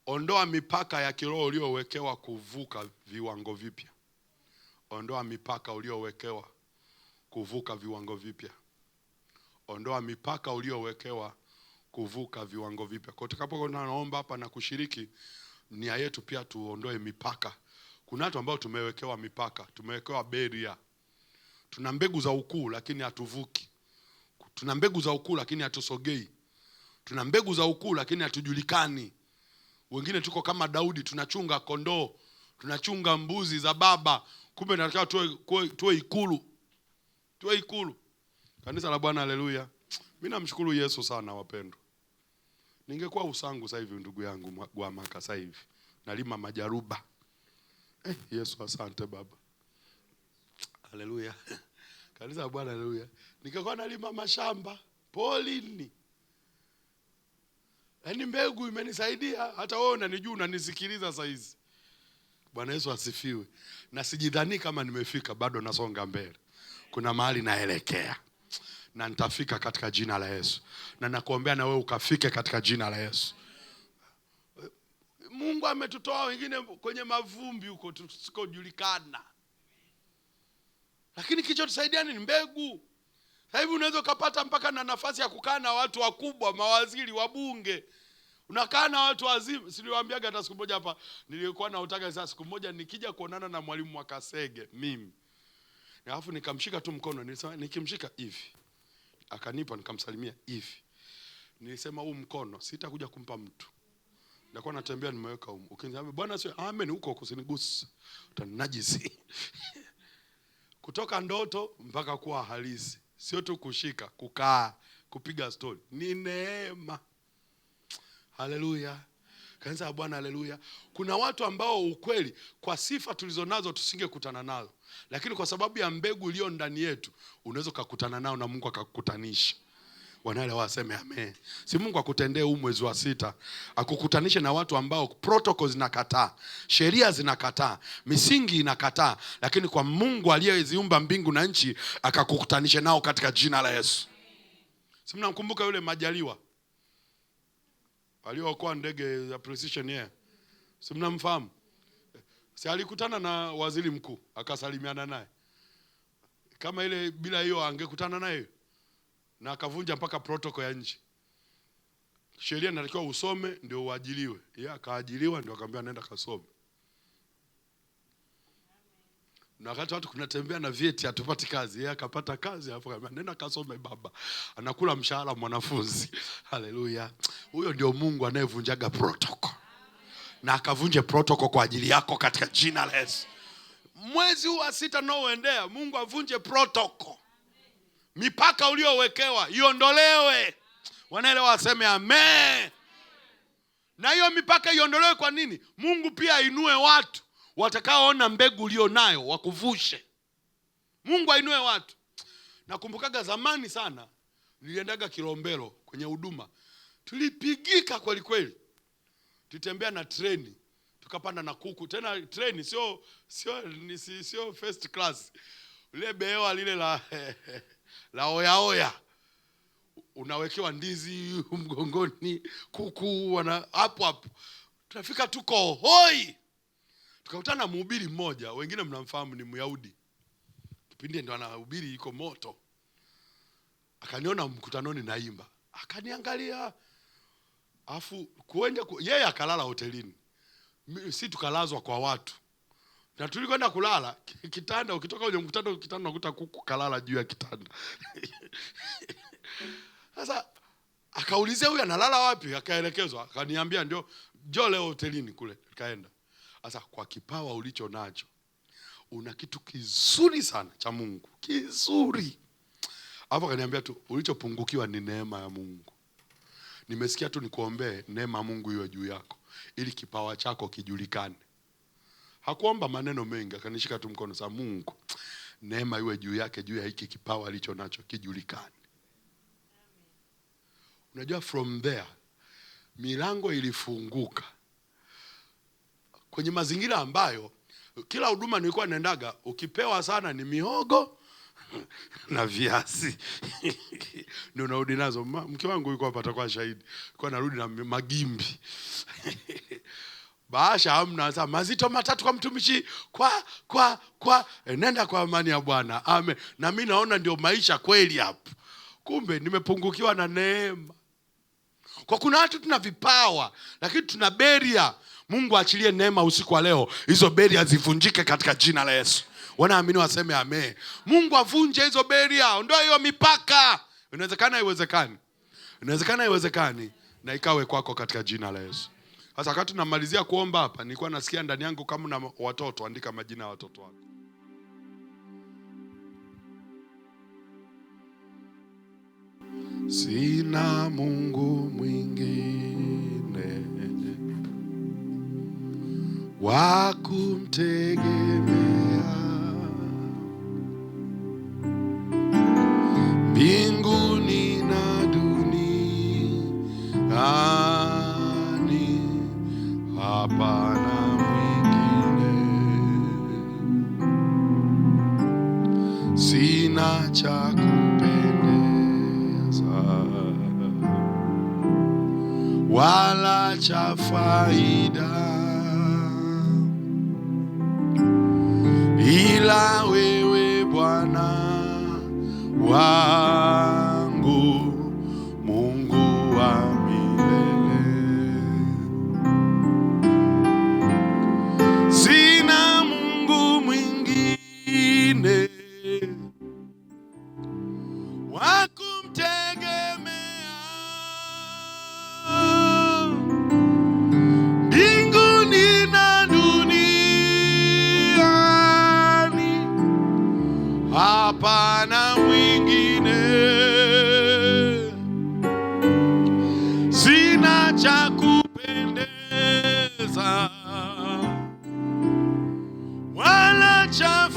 ondoa mipaka ya kiroho uliowekewa kuvuka viwango vipya. Ondoa mipaka uliowekewa kuvuka viwango vipya. Ondoa mipaka uliowekewa kuvuka viwango vipya. Kwa tutakapokuwa tunaomba hapa na kushiriki, nia yetu pia tuondoe mipaka. Kuna watu ambao tumewekewa mipaka, tumewekewa beria. Tuna mbegu za ukuu lakini hatuvuki. Tuna mbegu za ukuu lakini hatusogei. Tuna mbegu za ukuu lakini hatujulikani. Wengine tuko kama Daudi, tunachunga kondoo, tunachunga mbuzi za baba, kumbe tunataka tuwe ikulu. Tuwe ikulu. Kanisa la Bwana, haleluya. Mimi namshukuru Yesu sana wapendwa. Ningekuwa Usangu sasa hivi, ndugu yangu Gwamaka sasa hivi nalima majaruba. Yesu asante baba. Haleluya. Kanisa la Bwana, haleluya. Ningekuwa nalima mashamba polini. Yaani mbegu imenisaidia, hata wewe unanijua, unanisikiliza sasa hizi. Bwana Yesu asifiwe. Na sijidhani kama nimefika, bado nasonga mbele. Kuna mahali naelekea. Na nitafika katika jina la Yesu. Na nakuombea na wewe ukafike katika jina la Yesu. Mungu ametutoa wengine kwenye mavumbi huko tusikojulikana, lakini kilichotusaidia ni mbegu. Sasa hivi unaweza kupata mpaka na nafasi ya kukaa na watu wakubwa, mawaziri, wabunge. Unakaa na watu wazima. Siliwaambiaga hata siku moja hapa, nilikuwa naotaka sasa siku moja nikija kuonana na mwalimu wa Kasege mimi. Alafu nikamshika tu mkono, nilisema nikimshika hivi, akanipa, nikamsalimia hivi. Nilisema huu mkono sitakuja kumpa mtu. Nitakuwa natembea nimeweka huko. Ukiniambia Bwana sio amen, huko kusinigusa, utanajisi. Kutoka ndoto mpaka kuwa halisi. Sio tu kushika, kukaa, kupiga story. Ni neema. Haleluya. Kanisa la Bwana, haleluya. Kuna watu ambao ukweli kwa sifa tulizonazo tusingekutana nazo, lakini kwa sababu ya mbegu iliyo ndani yetu unaweza kukutana nao na Mungu akakukutanisha. Wanaelewa waseme amen. Si Mungu akutendee huu mwezi wa 6, akukutanishe na watu ambao protocols zinakataa, sheria zinakataa, misingi inakataa, lakini kwa Mungu aliyeziumba mbingu na nchi akakukutanisha nao katika jina la Yesu. Si mnamkumbuka yule Majaliwa aliokuwa ndege ya Precision Air? Si mnamfahamu? Si alikutana na waziri mkuu akasalimiana naye? Kama ile bila hiyo angekutana naye na akavunja mpaka protocol ya nchi. Sheria inatakiwa usome ndio uajiliwe. Yeye akaajiliwa ndio akamwambia nenda kasome. Na wakati watu kunatembea na vyeti hatupati kazi, yeye akapata kazi alafu akamwambia nenda kasome baba. Anakula mshahara mwanafunzi. Haleluya. Huyo ndio Mungu anayevunjaga protocol. Na akavunje protocol kwa ajili yako katika jina la Yesu. Mwezi huu wa 6 unaoendea, Mungu avunje protocol. Mipaka uliowekewa iondolewe. Wanaelewa waseme amen. Na hiyo mipaka iondolewe kwa nini? Mungu pia ainue watu watakaoona mbegu ulionayo wakuvushe. Mungu ainue watu. Nakumbukaga zamani sana niliendaga Kilombero kwenye huduma. Tulipigika kweli kweli. Tutembea na treni, tukapanda na kuku. Tena treni sio first class. Ile behewa lile la oya. Unawekewa ndizi mgongoni, kuku wana hapo. Tunafika tuko hoi. Tukakutana na mhubiri mmoja, wengine mnamfahamu ni Myahudi. Kipindi ndo anahubiri iko moto. Akaniona mkutanoni naimba. Akaniangalia. Afu yeye akalala hotelini. Si tukalazwa kwa watu. Na tulikwenda kulala, kitanda ukitoka kwenye mkutano kitanda unakuta kuku kalala juu ya kitanda. Sasa akaulizia huyu analala wapi? Akaelekezwa, akaniambia ndio njoo leo hotelini kule. Nikaenda. Sasa kwa kipawa ulicho nacho, una kitu kizuri sana cha Mungu, kizuri. Hapo akaniambia tu ulichopungukiwa ni neema ya Mungu. Nimesikia tu nikuombee neema ya Mungu iwe juu yako ili kipawa chako kijulikane. Hakuomba maneno mengi, akanishika tu mkono sa Mungu, neema iwe juu yake, juu ya hiki kipawa alicho nacho kijulikane. Unajua from there milango ilifunguka. Kwenye mazingira ambayo kila huduma nilikuwa naendaga ukipewa sana ni mihogo na viazi. Ndio narudi nazo. Mke wangu yuko hapa atakuwa shahidi. Kwa narudi na magimbi. Bahasha hamna, sasa mazito matatu kwa mtumishi kwa nenda kwa amani ya Bwana. Amen. Na mimi naona ndio maisha kweli hapo. Kumbe nimepungukiwa na neema. Kwa kuna watu tuna vipawa lakini tuna beria. Mungu achilie neema usiku wa leo. Hizo beria zivunjike katika jina la Yesu. Wanaamini waseme amen. Mungu avunje hizo beria, ndio hiyo mipaka. Inawezekana haiwezekani. Inawezekana haiwezekani na ikawe kwako katika jina la Yesu. Sasa wakati tunamalizia kuomba hapa, nilikuwa nasikia ndani yangu kama na watoto, andika majina ya watoto wako. Sina Mungu mwingine wa kumtegemea mbinguni na duniani, hapana mwingine. Sina cha kupendeza wala cha faida ila wewe Bwana wangu, Mungu wa milele. Sina Mungu mwingine wa kumtegemea mbinguni na duniani, hapana mwingine. Sina cha kupendeza wala cha